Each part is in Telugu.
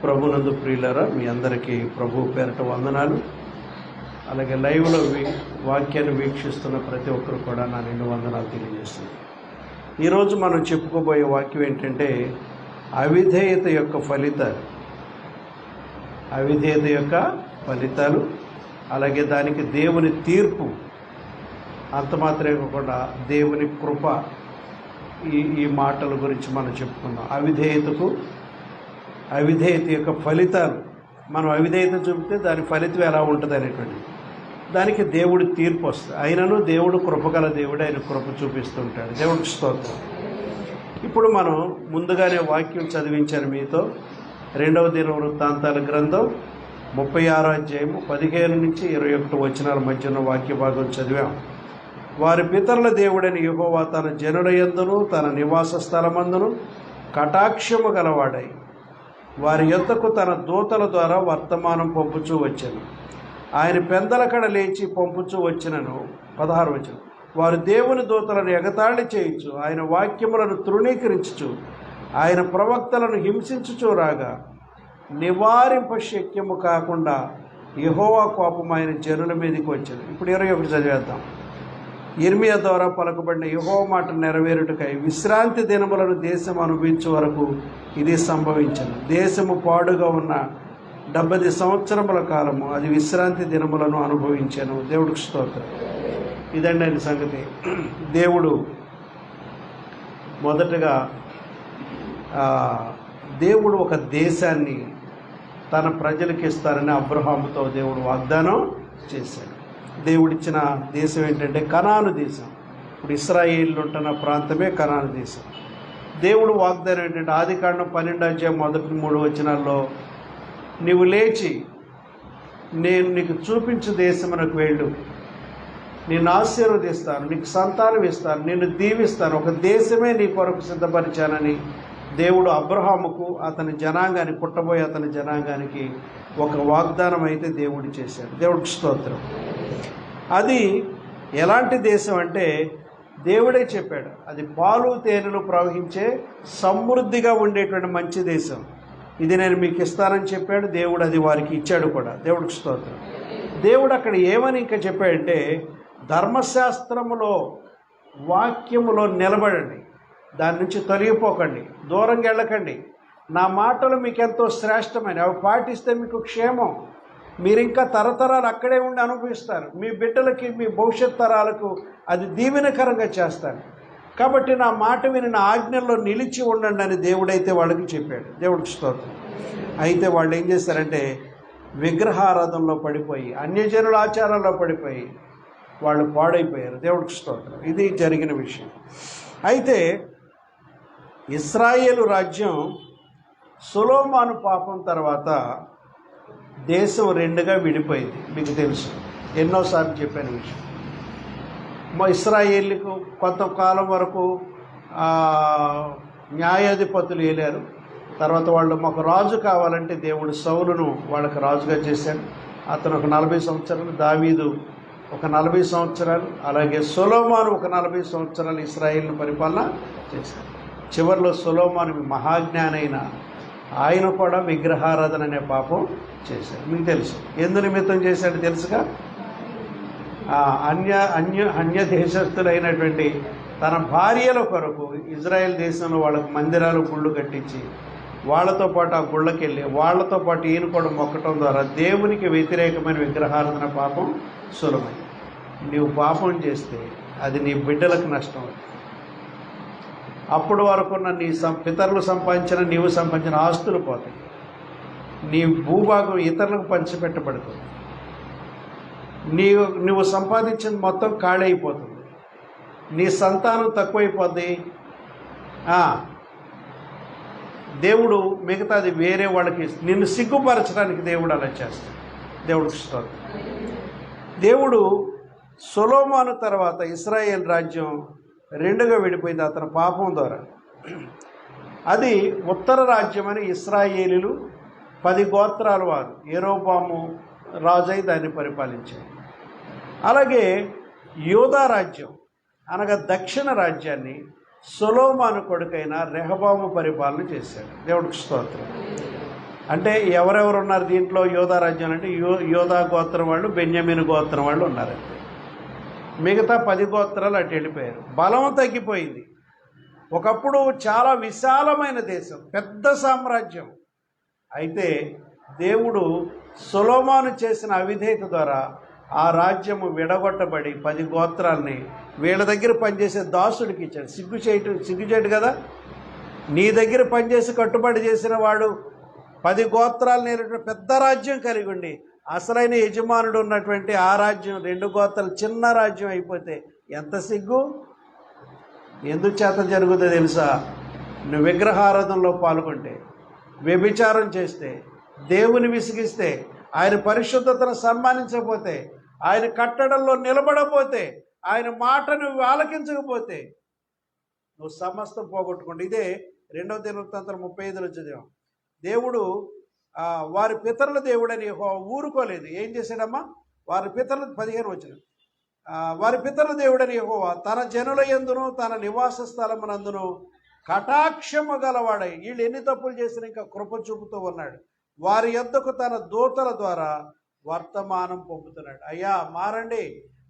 ప్రభునందు ప్రియులారా, మీ అందరికీ ప్రభు పేరట వందనాలు. అలాగే లైవ్లో వాక్యాన్ని వీక్షిస్తున్న ప్రతి ఒక్కరు కూడా నా నిండు వందనాలు తెలియజేస్తుంది. ఈరోజు మనం చెప్పుకోబోయే వాక్యం ఏంటంటే అవిధేయత యొక్క ఫలితాలు. అవిధేయత యొక్క ఫలితాలు, అలాగే దానికి దేవుని తీర్పు, అంత మాత్రమే కాకుండా దేవుని కృప. ఈ మాటల గురించి మనం చెప్పుకుందాం. అవిధేయత యొక్క ఫలితాలు. మనం అవిధేయత చూపితే దాని ఫలితం ఎలా ఉంటుంది అనేటువంటి దానికి దేవుడి తీర్పు వస్తుంది. అయినను దేవుడు కృపగల దేవుడు, ఆయన కృప చూపిస్తుంటాడు. దేవుడికి స్తోత్రం. ఇప్పుడు మనం ముందుగానే వాక్యం చదివించాను మీతో. 2వ దినవృత్తాంతాల గ్రంథం 36వ అధ్యాయము 15 నుంచి 21 వచనాల మధ్య ఉన్న వాక్య భాగం చదివాం. వారి పితరుల దేవుడైన యెహోవా తన జనుల యందును తన నివాస స్థలమందును కటాక్షము గలవాడై వారి యొద్దకు తన దూతల ద్వారా వర్తమానం పంపుచూ వచ్చాను. ఆయన పెందలకడ లేచి పంపుచూ వచ్చినను. 16వ వచనం. వారు దేవుని దూతలను ఎగతాళి చేయించు, ఆయన వాక్యములను తృణీకరించుచు, ఆయన ప్రవక్తలను హింసించుచూ రాగా నివారింప శక్యము కాకుండా యెహోవా కోపం ఆయన జనుల మీదకి వచ్చాను. ఇప్పుడు 21 చదివేద్దాం. యిర్మీయా ద్వారా పలకబడిన యెహోవా మాట నెరవేరుటకై విశ్రాంతి దినములను దేశం అనుభవించే వరకు ఇది సంభవించను. దేశము పాడుగా ఉన్న 70 సంవత్సరముల కాలము అది విశ్రాంతి దినములను అనుభవించాను. దేవుడికి స్తోత్రం. ఇదండి ఆయన సంగతి. దేవుడు మొదటగా దేవుడు ఒక దేశాన్ని తన ప్రజలకు ఇస్తారని అబ్రహాముతో దేవుడు వాగ్దానం చేశాడు. దేవుడిచ్చిన దేశం ఏంటంటే కనాను దేశం. ఇప్పుడు ఇశ్రాయేలు ఉంటున్న ప్రాంతమే కనాను దేశం. దేవుడు వాగ్దానం ఏంటంటే ఆదికాండం 12వ అధ్యాయం 1-3 వచనాల్లో నీవు లేచి నేను నీకు చూపించు దేశమునకు వెళ్ళు, నిన్ను ఆశీర్వదిస్తాను, నీకు సంతానం ఇస్తాను, నిన్ను దీవిస్తాను, ఒక దేశమే నీ కొరకు సిద్ధపరిచానని దేవుడు అబ్రహాముకు అతని జనాంగానికి, పుట్టబోయే అతని జనాంగానికి ఒక వాగ్దానం అయితే దేవుడు చేశాడు. దేవుడికి స్తోత్రం. అది ఎలాంటి దేశం అంటే దేవుడే చెప్పాడు, అది పాలు తేనెలు ప్రవహించే సమృద్ధిగా ఉండేటువంటి మంచి దేశం. ఇది నేను మీకు ఇస్తానని చెప్పాడు దేవుడు. అది వారికి ఇచ్చాడు కూడా. దేవుడికి స్తోత్రం. దేవుడు అక్కడ ఏమని ఇంకా చెప్పాడంటే ధర్మశాస్త్రములో వాక్యములో నిలబడండి, దాని నుంచి తొలగిపోకండి, దూరంగా వెళ్ళకండి. నా మాటలు మీకు ఎంతో శ్రేష్టమైన, అవి పాటిస్తే మీకు క్షేమం, మీరు ఇంకా తరతరాలు అక్కడే ఉండి అనుభవిస్తారు, మీ బిడ్డలకి మీ భవిష్యత్ తరాలకు అది దీవెనకరంగా చేస్తారు. కాబట్టి నా మాట విని నా ఆజ్ఞల్లో నిలిచి ఉండండి అని దేవుడైతే వాళ్ళకి చెప్పాడు. దేవుడికి స్తోత్రం. అయితే వాళ్ళు ఏం చేశారంటే విగ్రహారాధనలో పడిపోయి, అన్యజనుల ఆచారాల్లో పడిపోయి వాళ్ళు పాడైపోయారు. దేవుడికి స్తోత్రం. ఇది జరిగిన విషయం. అయితే ఇశ్రాయేలు రాజ్యం సొలొమోను పాపం తర్వాత దేశం 2గా విడిపోయింది. మీకు తెలుసు, ఎన్నోసార్లు చెప్పిన విషయం. ఇశ్రాయేలుకు కొంతకాలం వరకు న్యాయాధిపతులు ఏలారు. తర్వాత వాళ్ళు మాకు రాజు కావాలంటే దేవుడు సౌలును వాళ్ళకి రాజుగా చేశాడు. అతను ఒక 40 సంవత్సరాలు, దావీదు ఒక 40 సంవత్సరాలు, అలాగే సొలొమోను ఒక 40 సంవత్సరాలు ఇశ్రాయేలును పరిపాలన చేశాడు. చివరిలో సొలొమోను మహాజ్ఞానైన ఆయన కూడా విగ్రహారాధన అనే పాపం చేశాడు. మీకు తెలుసు ఎందు నిమిత్తం చేశాడు తెలుసుగా. అన్య దేశస్తులైనటువంటి తన భార్యల కొరకు ఇజ్రాయెల్ దేశంలో వాళ్ళకు మందిరాలు, గుళ్ళు కట్టించి వాళ్ళతో పాటు ఆ గుళ్ళకి వెళ్ళి వాళ్ళతో పాటు ఈయన కూడా మొక్కటం ద్వారా దేవునికి వ్యతిరేకమైన విగ్రహారాధన పాపం సులభం. నీవు పాపం చేస్తే అది నీ బిడ్డలకు నష్టం. అప్పుడు వరకున్న నీ పితరులు సంపాదించిన, నీవు సంపాదించిన ఆస్తులు పోతాయి. నీ భూభాగం ఇతరులకు పంచిపెట్టబడుతుంది. నువ్వు సంపాదించిన మొత్తం ఖాళీ అయిపోతుంది. నీ సంతానం తక్కువైపోద్ది. దేవుడు మిగతాది వేరే వాళ్ళకి, నిన్ను సిగ్గుపరచడానికి దేవుడు అలా చేస్తాడు. దేవుడికి స్తోత్రం. దేవుడు సొలొమోను తర్వాత ఇశ్రాయేల్ రాజ్యం 2గా విడిపోయింది అతని పాపం ద్వారా. అది ఉత్తర రాజ్యం అని ఇశ్రాయేలీలు 10 గోత్రాల వారు యెరోబాము రాజై దాన్ని పరిపాలించారు. అలాగే యూదా రాజ్యం అనగా దక్షిణ రాజ్యాన్ని సొలొమోను కొడుకైన రెహబాము పరిపాలన చేశాడు. దేవుడికి స్తోత్రం. అంటే ఎవరెవరు ఉన్నారు దీంట్లో యోధా రాజ్యం అంటే యోధా గోత్రం వాళ్ళు, బెన్యామీను గోత్రం వాళ్ళు ఉన్నారంటే. మిగతా 10 గోత్రాలు అటు వెళ్ళిపోయారు. బలం తగ్గిపోయింది. ఒకప్పుడు చాలా విశాలమైన దేశం, పెద్ద సామ్రాజ్యం. అయితే దేవుడు సొలొమోను చేసిన అవిధేయత ద్వారా ఆ రాజ్యము విడగొట్టబడి 10 గోత్రాలని వీళ్ళ దగ్గర పనిచేసే దాసుడికి ఇచ్చాడు. సిగ్గుచేటు కదా. నీ దగ్గర పనిచేసి కట్టుబడి చేసిన వాడు 10 గోత్రాలు నేనటువంటి పెద్ద రాజ్యం కలిగి ఉండి అసలైన యజమానుడు ఉన్నటువంటి ఆ రాజ్యం 2 గోత్రాలు చిన్న రాజ్యం అయిపోతే ఎంత సిగ్గు. ఎందుకు చేత జరుగుతుందో తెలుసా? నువ్వు విగ్రహారాధనలో పాల్గొంటే, వ్యభిచారం చేస్తే, దేవుని విసిగిస్తే, ఆయన పరిశుద్ధతను సన్మానించకపోతే, ఆయన కట్టడంలో నిలబడపోతే, ఆయన మాట నువ్వు ఆలకించకపోతే నువ్వు సమస్తం పోగొట్టుకోండి. ఇదే 2వ దినవృత్తాంతం 35లో చదివాం. దేవుడు వారి పితరుల దేవుడని ఊరుకోలేదు. ఏం చేశాడమ్మా? వారి పితరులు 15 వచ్చిన వారి పితరుల దేవుడని యెహోవా తన జనుల యందును తన నివాస స్థలమునందును కటాక్షము గలవాడై, వీళ్ళు ఎన్ని తప్పులు చేసినా ఇంకా కృప చూపుతూ ఉన్నాడు. వారి యొద్దకు తన దూతల ద్వారా వర్తమానం పంపుతున్నాడు. అయ్యా మారండి,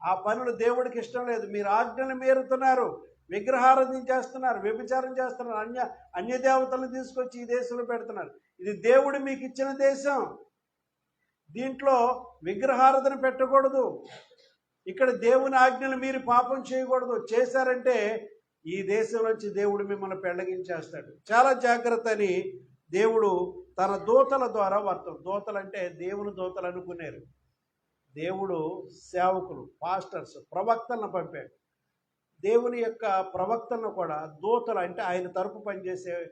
ఆ పనులు దేవుడికి ఇష్టం లేదు, మీరు ఆజ్ఞలు మీరుతున్నారు, విగ్రహారాధన చేస్తున్నారు, వ్యభిచారం చేస్తున్నారు, అన్య దేవతలను తీసుకొచ్చి ఈ దేశంలో పెడుతున్నారు. ఇది దేవుడు మీకు ఇచ్చిన దేశం, దీంట్లో విగ్రహారాధన పెట్టకూడదు, ఇక్కడ దేవుని ఆజ్ఞలు మీరు పాపం చేయకూడదు. చేశారంటే ఈ దేశం నుంచి దేవుడు మిమ్మల్ని పెళ్లగించేస్తాడు. చాలా జాగ్రత్త అని దేవుడు తన దూతల ద్వారా దూతలు అంటే దేవుని దూతలు అనుకునేరు. దేవుడు సేవకులు, పాస్టర్స్, ప్రవక్తలను పంపాడు. దేవుని యొక్క ప్రవక్తలను కూడా దూతలు అంటే ఆయన తరపు పనిచేసేవాడు.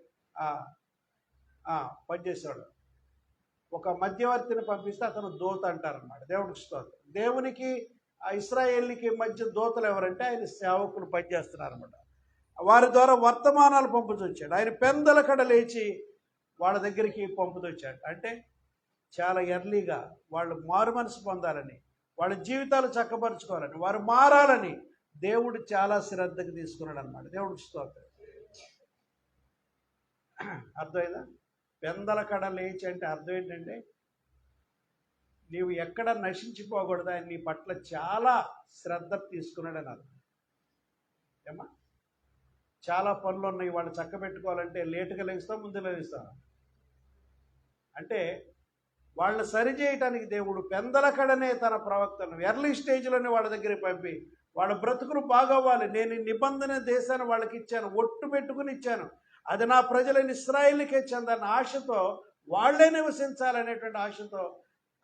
ఒక మధ్యవర్తిని పంపిస్తే అతను దూత అంటారన్నమాట. దేవుడికి స్తోత్రం. దేవునికి ఇశ్రాయేలుకి మధ్య దూతలు ఎవరంటే ఆయన సేవకులు పనిచేస్తున్నారన్నమాట. వారి ద్వారా వర్తమానాలు పంపుతొచ్చాడు. ఆయన పెందలకడ లేచి వాళ్ళ దగ్గరికి పంపుతొచ్చాడు. అంటే చాలా ఎర్లీగా వాళ్ళు మారు మనసు పొందాలని, వాళ్ళ జీవితాలు చక్కపరుచుకోవాలని, వారు మారాలని దేవుడు చాలా శ్రద్ధకు తీసుకున్నాడు అన్నమాట. దేవుడికి స్తోత్రం. అర్థమైందా? పెందలకడ లేచి అంటే అర్థం ఏంటంటే నీవు ఎక్కడ నశించిపోకూడదు, ఆయన నీ పట్ల చాలా శ్రద్ధ తీసుకున్నాడని అర్థం. ఏమా చాలా పనులు ఉన్నాయి, వాళ్ళు చక్క పెట్టుకోవాలంటే లేటుగా లేస్తాం, ముందు లేస్తాం. అంటే వాళ్ళని సరిచేయటానికి దేవుడు పెందలకడనే తన ప్రవక్తను ఎర్లీ స్టేజ్లోనే వాళ్ళ దగ్గరికి పంపి వాళ్ళ బ్రతుకులు బాగవ్వాలి, నేను ఈ నిబంధన దేశాన్ని వాళ్ళకి ఇచ్చాను, ఒట్టు పెట్టుకుని ఇచ్చాను, అది నా ప్రజలైన ఇశ్రాయేలుకే చెందన్న ఆశతో, వాళ్లే నివసించాలనేటువంటి ఆశతో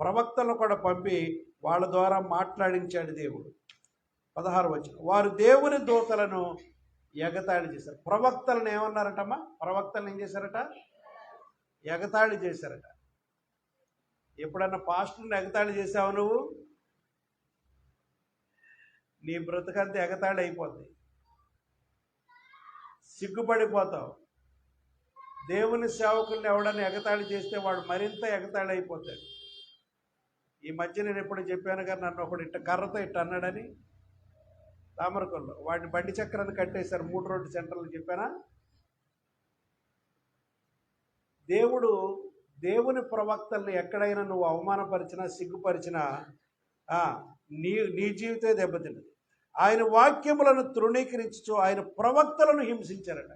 ప్రవక్తలను కూడా పంపి వాళ్ళ ద్వారా మాట్లాడించాడు దేవుడు. 16 వచనం, వారు దేవుని దూతలను ఎగతాళి చేశారు. ప్రవక్తలను ఏమన్నారటమ్మా? ప్రవక్తలను ఏం చేశారట? ఎగతాళి చేశారట. ఎప్పుడన్నా పాస్టర్ని ఎగతాళి చేసావు నువ్వు, నీ బ్రతుకంతా ఎగతాళి అయిపోద్ది, సిగ్గుపడిపోతావు. దేవుని సేవకుల్ని ఎవడన్నా ఎగతాళి చేస్తే వాడు మరింత ఎగతాళి అయిపోతాడు. ఈ మధ్య నేను ఎప్పుడు చెప్పాను కానీ నన్ను ఒకడు ఇట్ట కర్రతో ఇట్ట అన్నాడని తామరకొల్లో, వాడిని బండి చక్రాన్ని కట్టేశారు 3 రోడ్డు సెంటర్లు. చెప్పానా? దేవుని ప్రవక్తల్ని ఎక్కడైనా నువ్వు అవమానపరిచినా, సిగ్గుపరిచినా నీ జీవితే దెబ్బతిన్నది. ఆయన వాక్యములను తృణీకరించు ఆయన ప్రవక్తలను హింసించారట.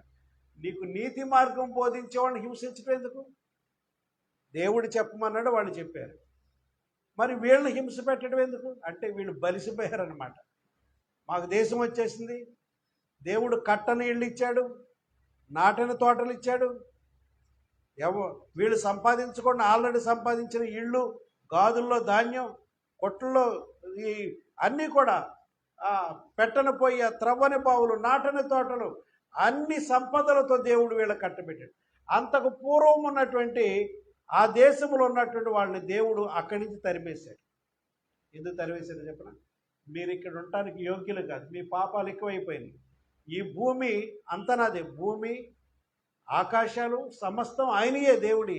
నీకు నీతి మార్గం బోధించే వాళ్ళని హింసించడం ఎందుకు? దేవుడు చెప్పమన్నాడు, వాళ్ళు చెప్పారు. మరి వీళ్ళని హింస పెట్టడం ఎందుకు? అంటే వీళ్ళు బలిసిపోయారనమాట. మాకు దేశం వచ్చేసింది, దేవుడు కట్టని ఇళ్ళు ఇచ్చాడు, నాటిన తోటలు ఇచ్చాడు, వీళ్ళు సంపాదించకుండా ఆల్రెడీ సంపాదించిన ఇళ్ళు, గాదుల్లో ధాన్యం, కొట్లలో ఈ అన్నీ కూడా పెట్టని పొయ్య, త్రవ్వని బావులు, నాటని తోటలు, అన్ని సంపదలతో దేవుడు వీళ్ళకి కట్టబెట్టాడు. అంతకు పూర్వం ఉన్నటువంటి ఆ దేశంలో ఉన్నటువంటి వాళ్ళని దేవుడు అక్కడి నుంచి తరిమేశాడు. ఎందుకు తరిమేశాడు చెప్పిన? మీరు ఇక్కడ ఉండటానికి యోగ్యులు కాదు, మీ పాపాలు ఎక్కువైపోయినాయి, ఈ భూమి అంతా నాదే, భూమి ఆకాశాలు సమస్తం ఆయనయే, దేవుడి.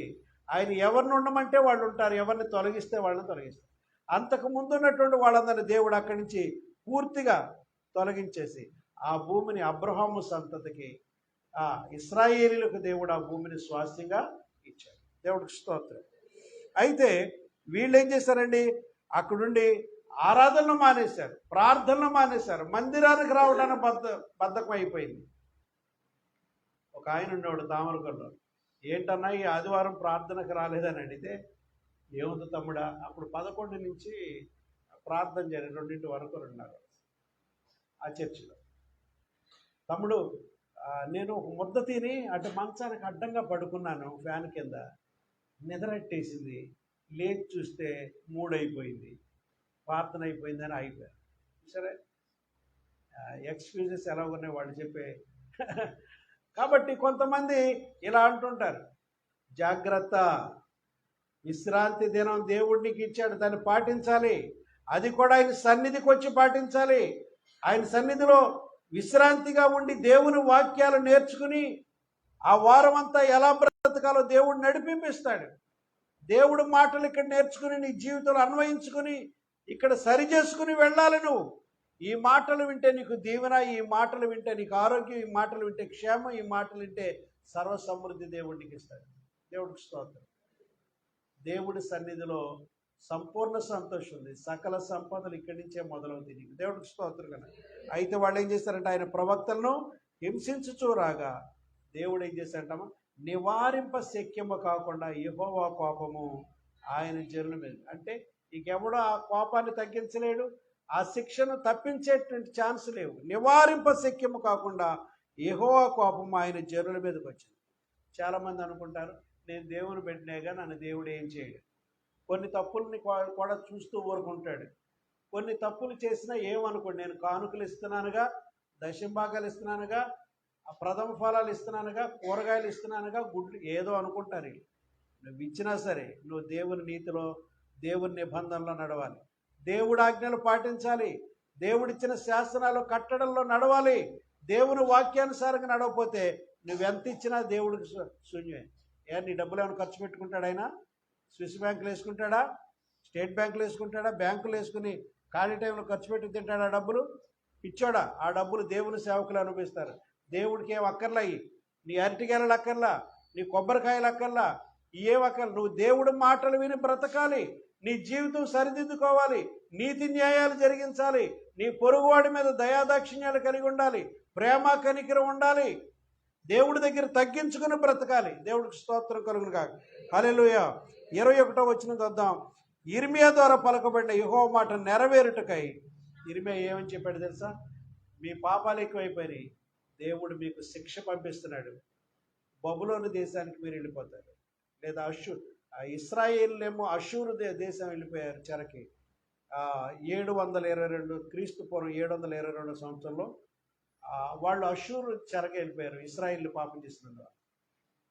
ఆయన ఎవరిని ఉండమంటే వాళ్ళు ఉంటారు, ఎవరిని తొలగిస్తే వాళ్ళని తొలగిస్తారు. అంతకు ముందు ఉన్నటువంటి వాళ్ళందరినీ దేవుడు అక్కడి నుంచి పూర్తిగా తొలగించేసి ఆ భూమిని అబ్రహాము సంతతికి, ఇశ్రాయేలీలకు దేవుడు ఆ భూమిని స్వాస్థ్యంగా ఇచ్చాడు. దేవుడికి స్తోత్రం. అయితే వీళ్ళు ఏం చేశారండి, అక్కడుండి ఆరాధనలు మానేశారు, ప్రార్థనలు మానేశారు, మందిరానికి రావడానికి బద్ధకం అయిపోయింది. ఒక ఆయన ఉండేవాడు తామరకొల్లో. ఏంటన్నా ఈ ఆదివారం ప్రార్థనకు రాలేదని అడిగితే, ఏముంది తమ్ముడా, అప్పుడు 11 నుంచి ప్రార్థన చేయాలి, 2 వరకు ఉన్నారు ఆ చర్చిలో. తమ్ముడు, నేను ఒక ముద్ద తిని అటు మంచానికి అడ్డంగా పడుకున్నాను, ఫ్యాన్ కింద నిద్రట్టేసింది, లేచి చూస్తే 3 అయిపోయింది, ప్రార్థన అయిపోయిందని ఆగిపోయారు. సరే, ఎక్స్క్యూజెస్ ఎలా ఉన్నాయి వాళ్ళు చెప్పే. కాబట్టి కొంతమంది ఇలా అంటుంటారు, జాగ్రత్త, విశ్రాంతి దినం దేవుడు నీకు ఇచ్చాడు, దాన్ని పాటించాలి. అది కూడా ఆయన సన్నిధికి వచ్చి పాటించాలి. ఆయన సన్నిధిలో విశ్రాంతిగా ఉండి దేవుని వాక్యాలు నేర్చుకుని ఆ వారం అంతా ఎలా బ్రతకాలో దేవుడు నడిపిస్తాడు. దేవుడు మాటలు ఇక్కడ నేర్చుకుని నీ జీవితంలో అన్వయించుకుని ఇక్కడ సరి చేసుకుని వెళ్ళాలి. నువ్వు ఈ మాటలు వింటే నీకు దీవెన, ఈ మాటలు వింటే నీకు ఆరోగ్యం, ఈ మాటలు వింటే క్షేమం, ఈ మాటలు వింటే సర్వసమృద్ధి దేవుడు నీకు ఇస్తాడు. దేవుడికి స్తోత్రం. దేవుడి సన్నిధిలో సంపూర్ణ సంతోషం ఉంది, సకల సంపదలు ఇక్కడి నుంచే మొదలవుతాయి నీకు. దేవుడికి స్తోత్రం కదా. అయితే వాళ్ళు ఏం చేస్తారంటే, ఆయన ప్రవక్తలను హింసించుచూ రాగా దేవుడు ఏం చేశాడంటామా, నివారింప శక్యము కాకుండా యెహోవా కోపము ఆయన జనుల మీద. అంటే ఇంకెవడో ఆ కోపాన్ని తగ్గించలేడు, ఆ శిక్షను తప్పించేటువంటి ఛాన్స్ లేవు. నివారింప శక్యము కాకుండా యెహోవా కోపం ఆయన జనుల మీదకి వచ్చింది. చాలామంది అనుకుంటారు, నేను దేవుని పెట్టినాగా నన్ను దేవుడు ఏం చేయడు. కొన్ని తప్పుల్ని కూడా చూస్తూ ఊరుకుంటాడు. కొన్ని తప్పులు చేసినా ఏమనుకోండి, నేను కానుకలు ఇస్తున్నానుగా, దశంభాగాలు ఇస్తున్నానుగా, ప్రథమ ఫలాలు ఇస్తున్నానుగా, కూరగాయలు ఇస్తున్నానుగా, గుడ్లు ఏదో అనుకుంటారు. నువ్వు ఇచ్చినా సరే నువ్వు దేవుని నీతిలో, దేవుని నిబంధనలో నడవాలి, దేవుడి ఆజ్ఞలు పాటించాలి, దేవుడిచ్చిన శాసనాలు కట్టడంలో నడవాలి. దేవుని వాక్యానుసారంగా నడవకపోతే నువ్వెంత ఇచ్చినా దేవుడికి శూన్యమే. నీ డబ్బులు ఏమైనా ఖర్చు పెట్టుకుంటాడు ఆయన? స్విస్ బ్యాంకులు వేసుకుంటాడా? స్టేట్ బ్యాంకులు వేసుకుంటాడా? బ్యాంకులు వేసుకుని ఖాళీ టైంలో ఖర్చు పెట్టి తింటాడా డబ్బులు? పిచ్చోడా, ఆ డబ్బులు దేవుని సేవకులు అనుభవిస్తారు. దేవుడికి ఏం అక్కర్లా, నీ అరటికాయలు అక్కర్లా, నీ కొబ్బరికాయలు అక్కర్లా, ఏం అక్కర్లా. నువ్వు దేవుడి మాటలు విని బ్రతకాలి, నీ జీవితం సరిదిద్దుకోవాలి, నీతి న్యాయాలు జరిగించాలి, నీ పొరుగువాడి మీద దయాదాక్షిణ్యాలు కలిగి ఉండాలి, ప్రేమ కనికరం ఉండాలి, దేవుడి దగ్గర తగ్గించుకుని బ్రతకాలి. దేవుడికి స్తోత్రం కలుగును కాక. హల్లెలూయా. 21వ వచనం చూద్దాం. ఇర్మియా ద్వారా పలకబడిన యెహోవా మాట నెరవేరుటకై ఇర్మియా ఏమని చెప్పాడు తెలుసా? మీ పాపాలు ఎక్కువైపోయినాయి, దేవుడు మీకు శిక్ష పంపిస్తున్నాడు, బబులోను దేశానికి మీరు వెళ్ళిపోతారు. లేదా ఇశ్రాయేలునేమో అషూరు దేశం వెళ్ళిపోయారు చెరకి. 722 క్రీస్తు పూర్వం 722 సంవత్సరంలో వాళ్ళు అషూరు చెరకి వెళ్ళిపోయారు. ఇశ్రాయేలు పాపం చేసినందువల్ల,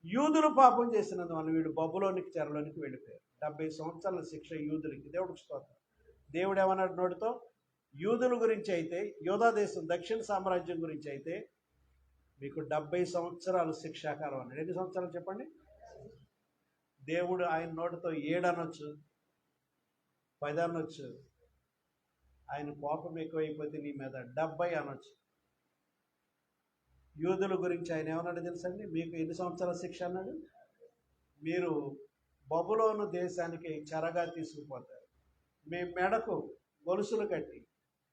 యూదులు పాపం చేసినందువల్ల వీళ్ళు బబులోనికి చెరలోనికి వెళ్ళిపోయారు. 70 సంవత్సరాల శిక్ష యూదులకి. దేవుడికి స్తోత్రం. దేవుడు ఏమన్నాడు నోటితో? యూదుల గురించి అయితే, యోధా దేశం దక్షిణ సామ్రాజ్యం గురించి అయితే మీకు 70 సంవత్సరాలు శిక్షాకాలం అన్నాడు. ఎన్ని సంవత్సరాలు చెప్పండి? దేవుడు ఆయన నోటితో 7 అనొచ్చు, 10 అనొచ్చు. ఆయన కోపం ఎక్కువైపోతే నీ మీద 70 అనొచ్చు. యూదుల గురించి ఆయన ఏమన్నాడు తెలుసండి? మీకు ఎన్ని సంవత్సరాల శిక్ష అన్నాడు? మీరు బబులోను దేశానికి చెరగా తీసుకుపోతారు. మీ మెడకు గొలుసులు కట్టి,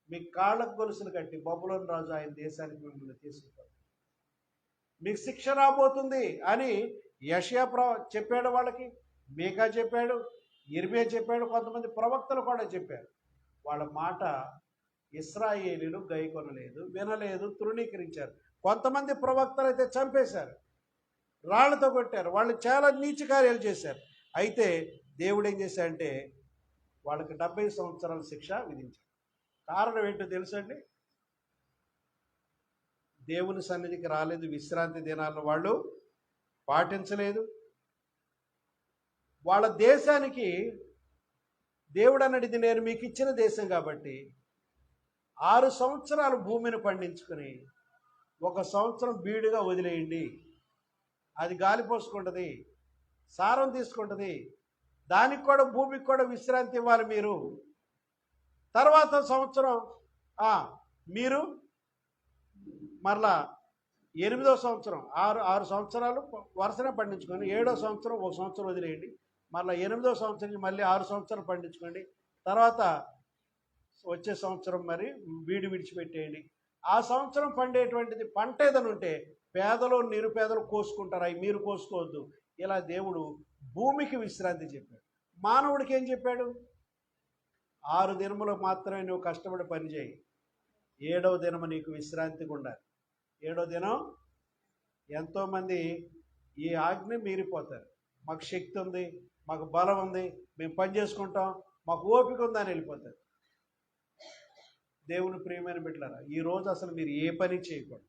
మీ కాళ్ళకు గొలుసులు కట్టి బబులోను రాజు ఆయన దేశానికి మిమ్మల్ని తీసుకుపోతారు. మీకు శిక్ష రాబోతుంది అని యెషయా చెప్పాడు వాళ్ళకి, మీకా చెప్పాడు, ఇర్మియా చెప్పాడు, కొంతమంది ప్రవక్తలు కూడా చెప్పారు. వాళ్ళ మాట ఇశ్రాయేలీలు గైకొనలేదు, వినలేదు, తృణీకరించారు. కొంతమంది ప్రవక్తలు అయితే చంపేశారు, రాళ్లతో కొట్టారు, వాళ్ళు చాలా నీచ కార్యాలు చేశారు. అయితే దేవుడు ఏం చేశాడంటే వాళ్ళకి 70 సంవత్సరాల శిక్ష విధించాడు. కారణం ఏంటో తెలుసండి? దేవుని సన్నిధికి రాలేదు, విశ్రాంతి దినాలను వాళ్ళు పాటించలేదు. వాళ్ళ దేశానికి దేవుడు అన్నది, నేను మీకు ఇచ్చిన దేశం కాబట్టి 6 సంవత్సరాలు భూమిని పండించుకుని 1 సంవత్సరం బీడుగా వదిలేయండి, అది గాలి పోసుకుంటుంది, సారం తీసుకుంటుంది, దానికి కూడా భూమికి కూడా విశ్రాంతి ఇవ్వాలి మీరు. తర్వాత సంవత్సరం మీరు మరలా 8వ సంవత్సరం 6 సంవత్సరాలు వరుసనే పండించుకొని 7వ సంవత్సరం ఒక సంవత్సరం వదిలేయండి. మళ్ళీ 8వ సంవత్సరం మళ్ళీ 6 సంవత్సరాలు పండించుకోండి. తర్వాత వచ్చే సంవత్సరం మరి వీడి విడిచిపెట్టేయండి. ఆ సంవత్సరం పండేటువంటిది పంట ఏదైనా ఉంటే పేదలు నిరుపేదలు కోసుకుంటారు, అవి మీరు కోసుకోవద్దు. ఇలా దేవుడు భూమికి విశ్రాంతి చెప్పాడు. మానవుడికి ఏం చెప్పాడు? 6 దినములు మాత్రమే నువ్వు కష్టపడి పని చేయి, 7వ దినము నీకు విశ్రాంతిగా ఉండాలి. 7వ దినం ఎంతోమంది ఈ ఆజ్ఞ మీరిపోతారు. మాకు శక్తి ఉంది, మాకు బలం ఉంది, మేము పని చేసుకుంటాం, మాకు ఓపిక ఉందని వెళ్ళిపోతారు. దేవుని ప్రియమైన బిడ్డలారా, ఈరోజు అసలు మీరు ఏ పని చేయకూడదు.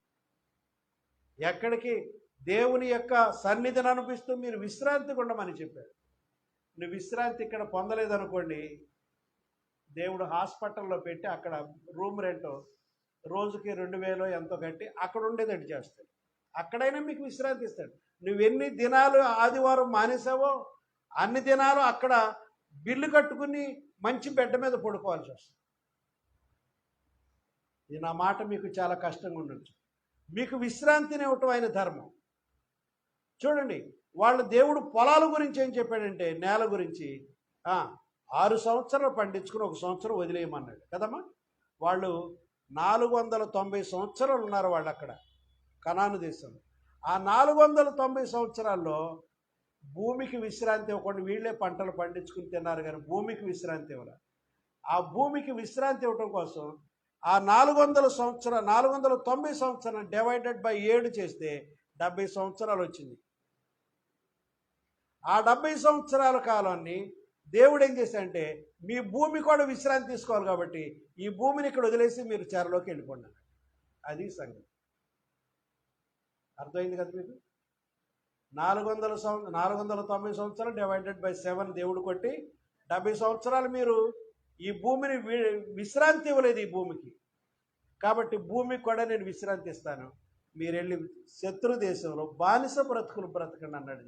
ఎక్కడికి దేవుని యొక్క సన్నిధిని అనిపిస్తూ మీరు విశ్రాంతిగా ఉండమని చెప్పాడు. నువ్వు విశ్రాంతి ఇక్కడ పొందలేదనుకోండి, దేవుడు హాస్పిటల్లో పెట్టి అక్కడ రూమ్ రెంట్ రోజుకి 2000 ఎంతో కట్టి అక్కడ ఉండేటట్టు చేస్తాడు. అక్కడైనా మీకు విశ్రాంతి ఇస్తాడు. నువ్వెన్ని దినాలు ఆదివారం మానేసావో అన్ని దినాలు అక్కడ బిల్లు కట్టుకుని మంచి బెడ్ మీద పడుకోవాల్సి వస్తుంది. ఇది నా మాట మీకు చాలా కష్టంగా ఉండొచ్చు. మీకు విశ్రాంతిని ఇవ్వటం ఆయన ధర్మం. చూడండి, వాళ్ళ దేవుడు పొలాల గురించి ఏం చెప్పాడంటే, నేల గురించి 6 సంవత్సరాలు పండించుకుని 1 సంవత్సరం వదిలేయమన్నాడు కదమ్మా. వాళ్ళు 490 సంవత్సరాలు ఉన్నారు వాళ్ళు అక్కడ కనాను దేశంలో. ఆ 490 సంవత్సరాల్లో భూమికి విశ్రాంతి ఇవ్వకుండా వీళ్ళే పంటలు పండించుకుని తిన్నారు, కానీ భూమికి విశ్రాంతి ఇవ్వరు. ఆ భూమికి విశ్రాంతి ఇవ్వటం కోసం ఆ 490 సంవత్సరాలు డివైడెడ్ బై 7 చేస్తే 70 సంవత్సరాలు వచ్చింది. ఆ 70 సంవత్సరాల కాలాన్ని దేవుడు ఏం చేశాడంటే, మీ భూమి కూడా విశ్రాంతి తీసుకోవాలి కాబట్టి ఈ భూమిని ఇక్కడ వదిలేసి మీరు చెరలోకి వెళ్ళిపోండి. అది సంగతి. అర్థమైంది కదా మీకు? 490 సంవత్సరాలు డివైడెడ్ బై 7 దేవుడు కొట్టి 70 సంవత్సరాలు మీరు ఈ భూమిని విశ్రాంతి ఇవ్వలేదు ఈ భూమికి. కాబట్టి భూమికి కూడా నేను విశ్రాంతి ఇస్తాను, మీరు వెళ్ళి శత్రు దేశంలో బానిస బ్రతుకులు బ్రతకండి అన్నాడు.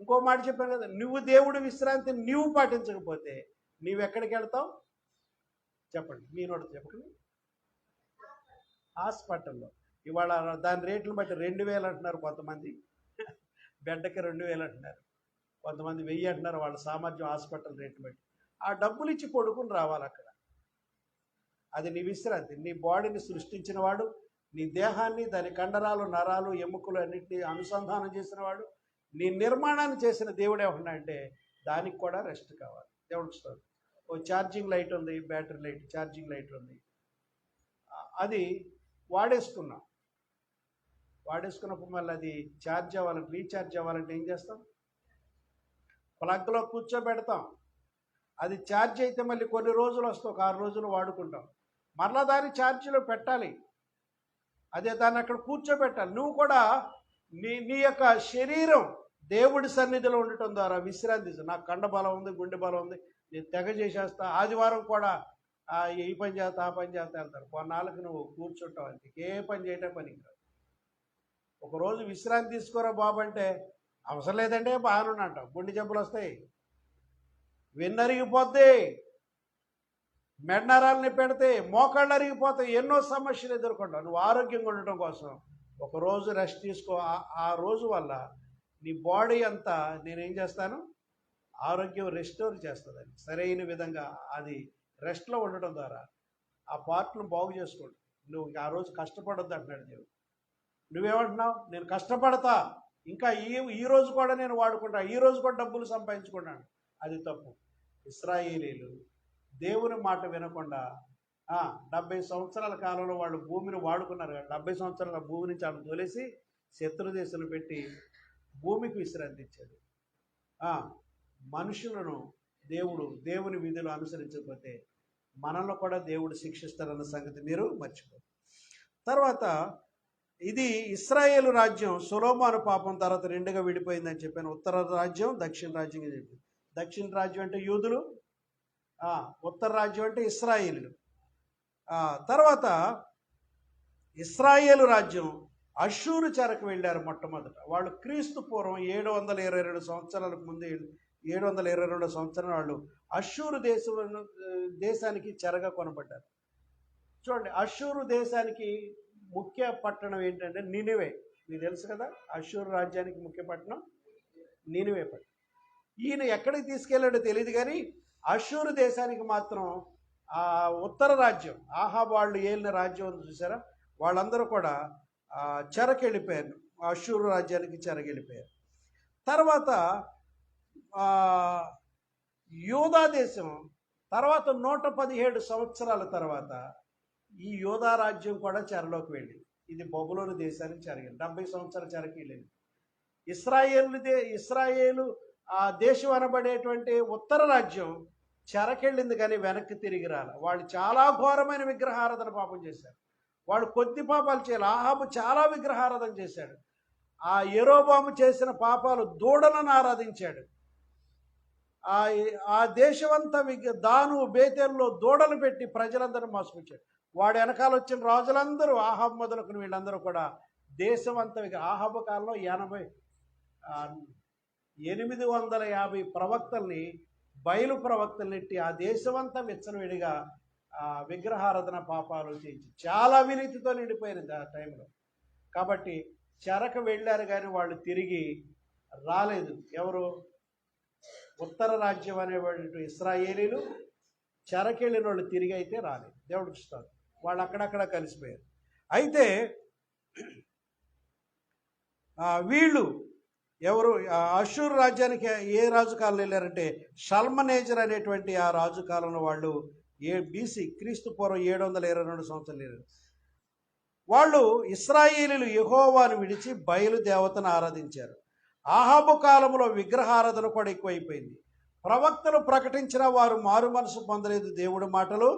ఇంకో మాట చెప్పాను కదా, నువ్వు దేవుడు విశ్రాంతిని నీవు పాటించకపోతే నీవెక్కడికి వెళ్తావు చెప్పండి? మీ నోట చెప్పండి. హాస్పిటల్లో ఇవాళ దాని రేట్లను బట్టి 2000 అంటున్నారు కొంతమంది, బెడ్కి 2000 అంటున్నారు, కొంతమంది 1000 అంటున్నారు. వాళ్ళ సామర్థ్యం హాస్పిటల్ రేట్లు బట్టి ఆ డబ్బులు ఇచ్చి పడుకుని రావాలి అక్కడ. అది నీ విశ్రాంతి. నీ బాడీని సృష్టించిన వాడు, నీ దేహాన్ని దాని కండరాలు నరాలు ఎముకలు అన్నింటినీ అనుసంధానం చేసిన వాడు, నీ నిర్మాణాన్ని చేసిన దేవుడు ఏమన్నాడంటే దానికి కూడా రెస్ట్ కావాలి. దేవుడు ఇస్తాడు. ఓ ఛార్జింగ్ లైట్ ఉంది, బ్యాటరీ లైట్, ఛార్జింగ్ లైట్ ఉంది, అది వాడేసుకున్నప్పుడు మళ్ళీ అది ఛార్జ్ అవ్వాలంటే, రీఛార్జ్ అవ్వాలంటే ఏం చేస్తాం? ప్లగ్లో కూర్చోబెడతాం. అది ఛార్జ్ అయితే మళ్ళీ కొన్ని రోజులు వస్తాం, ఒక 6 రోజులు వాడుకుంటాం, మరలా దాన్ని ఛార్జీలో పెట్టాలి. అదే దాన్ని అక్కడ కూర్చోబెట్టాలి. నువ్వు కూడా నీ యొక్క శరీరం దేవుడి సన్నిధిలో ఉండటం ద్వారా విశ్రాంతి. నాకు కండ బలం ఉంది, గుండె బలం ఉంది, నేను తెగ చేసేస్తా, ఆదివారం కూడా ఈ పని చేస్తా ఆ పని చేస్తా వెళ్తారు. కొన్నాళ్ళకి నువ్వు కూర్చుంటావు, అంతే, ఏ పని చేయటం పనికి రాదు. ఒకరోజు విశ్రాంతి తీసుకోరా బాబు అంటే అవసరం లేదంటే బాగానే అంటావు, గుండె జబ్బులు వస్తాయి, వెన్నరిగిపోద్ది, మెడనరాలని పెడితే మోకాళ్ళు అరిగిపోతాయి, ఎన్నో సమస్యలు ఎదుర్కొంటావు. నువ్వు ఆరోగ్యంగా ఉండటం కోసం ఒకరోజు రెస్ట్ తీసుకో. ఆ రోజు వల్ల నీ బాడీ అంతా నేనేం చేస్తాను, ఆరోగ్యం రెస్టోర్ చేస్తుందని సరైన విధంగా అది రెస్ట్లో ఉండటం ద్వారా ఆ పార్ట్ను బాగు చేసుకోండి. నువ్వు ఆ రోజు కష్టపడొద్దు అంటున్నాడు దేవుడు. నువ్వేమంటున్నావు? నేను కష్టపడతా, ఇంకా ఈ రోజు కూడా నేను వాడుకుంటా, ఈ రోజు కూడా డబ్బులు సంపాదించుకుంటాను. అది తప్పు. ఇశ్రాయేలీలు దేవుని మాట వినకుండా 70 సంవత్సరాల కాలంలో వాళ్ళు భూమిని వాడుకున్నారు. 70 సంవత్సరాల భూమి నుంచి ఆమె తోలేసి శత్రు దేశంలో పెట్టి భూమికి విశ్రాంతి ఇచ్చాడు. మనుషులను దేవుని విధులు అనుసరించకపోతే మనల్ని కూడా దేవుడు శిక్షిస్తారన్న సంగతి మీరు మర్చిపోరు. తర్వాత ఇది ఇశ్రాయేలు రాజ్యం సొలొమోను పాపం తర్వాత 2గా విడిపోయిందని చెప్పాను. ఉత్తర రాజ్యం, దక్షిణ రాజ్యం చెప్పింది. దక్షిణ రాజ్యం అంటే యూదులు, ఉత్తర రాజ్యం అంటే ఇశ్రాయేలులు. తర్వాత ఇశ్రాయేలు రాజ్యం అష్షూరు చెరకు వెళ్ళారు మొట్టమొదట. వాళ్ళు క్రీస్తు పూర్వం 722 సంవత్సరాలకు ముందు 722 సంవత్సరం వాళ్ళు అష్షూరు దేశానికి చెరగా కొనబడ్డారు. చూడండి, అష్షూరు దేశానికి ముఖ్య పట్టణం ఏంటంటే నినివే. మీకు తెలుసు కదా, అష్షూరు రాజ్యానికి ముఖ్య పట్టణం నినివే పట్టణం. ఈయన ఎక్కడికి తీసుకెళ్ళాడో తెలియదు కానీ అష్షూరు దేశానికి మాత్రం ఆ ఉత్తర రాజ్యం, ఆహాబు వాళ్ళు ఏలిన రాజ్యం ఉంది చూసారా, వాళ్ళందరూ కూడా చెరకెళ్ళిపోయారు, అష్షూరు రాజ్యానికి చెరకెళ్ళిపోయారు. తర్వాత యూదా దేశం తర్వాత 117 సంవత్సరాల తర్వాత ఈ యూదా రాజ్యం కూడా చెరలోకి వెళ్ళింది. ఇది బబులోను దేశానికి చెరగింది. 70 సంవత్సరాల చెరకి వెళ్ళింది. ఇస్రాయేలు ఆ దేశం అనబడేటువంటి ఉత్తర రాజ్యం చెరకెళ్ళింది కానీ వెనక్కి తిరిగి రాల. వాళ్ళు చాలా ఘోరమైన విగ్రహారాధన పాపం చేశారు. వాళ్ళు కొద్ది పాపాలు చేయాలి. ఆహాబు చాలా విగ్రహారాధన చేశాడు. ఆ యెరోబాము చేసిన పాపాలు దూడలను ఆరాధించాడు. ఆ దేశమంతా దాను బేతేల్లో దూడలు పెట్టి ప్రజలందరూ మోసపుచ్చాడు. వాడు వెనకాల వచ్చిన రాజులందరూ ఆహాబు మొదలుకుని వీళ్ళందరూ కూడా దేశమంతా ఆహాబు కాలంలో 850 ప్రవక్తల్ని, బయలు ప్రవక్తల్ని ఎట్టి ఆ దేశమంతా విచ్చలవిడిగా విగ్రహారాధన పాపాలు చేయించి చాలా వినీతితో నిండిపోయింది ఆ టైంలో. కాబట్టి చెరకు వెళ్ళారు కానీ వాళ్ళు తిరిగి రాలేదు. ఎవరు? ఉత్తర రాజ్యం అనేవాళ్ళు ఇశ్రాయేలీలు. చెరకెళ్ళిన వాళ్ళు తిరిగి అయితే రాలేదు. దేవుడు చూస్తారు, వాళ్ళు అక్కడక్కడ కలిసిపోయారు. అయితే వీళ్ళు ఎవరు? అష్షూరు రాజ్యానికి ఏ రాజు కాలంలో వెళ్ళారంటే షల్మనేజర్ అనేటువంటి ఆ రాజు కాలంలో వాళ్ళు BC క్రీస్తు పూర్వం 722 సంవత్సరాలు వెళ్ళారు. వాళ్ళు ఇశ్రాయేలీలు యెహోవాను విడిచి బయలు దేవతను ఆరాధించారు. ఆహాబు కాలంలో విగ్రహారాధన కూడా ఎక్కువైపోయింది. ప్రవక్తలు ప్రకటించిన వారు మారు మనసు పొందలేదు, దేవుడి మాటలు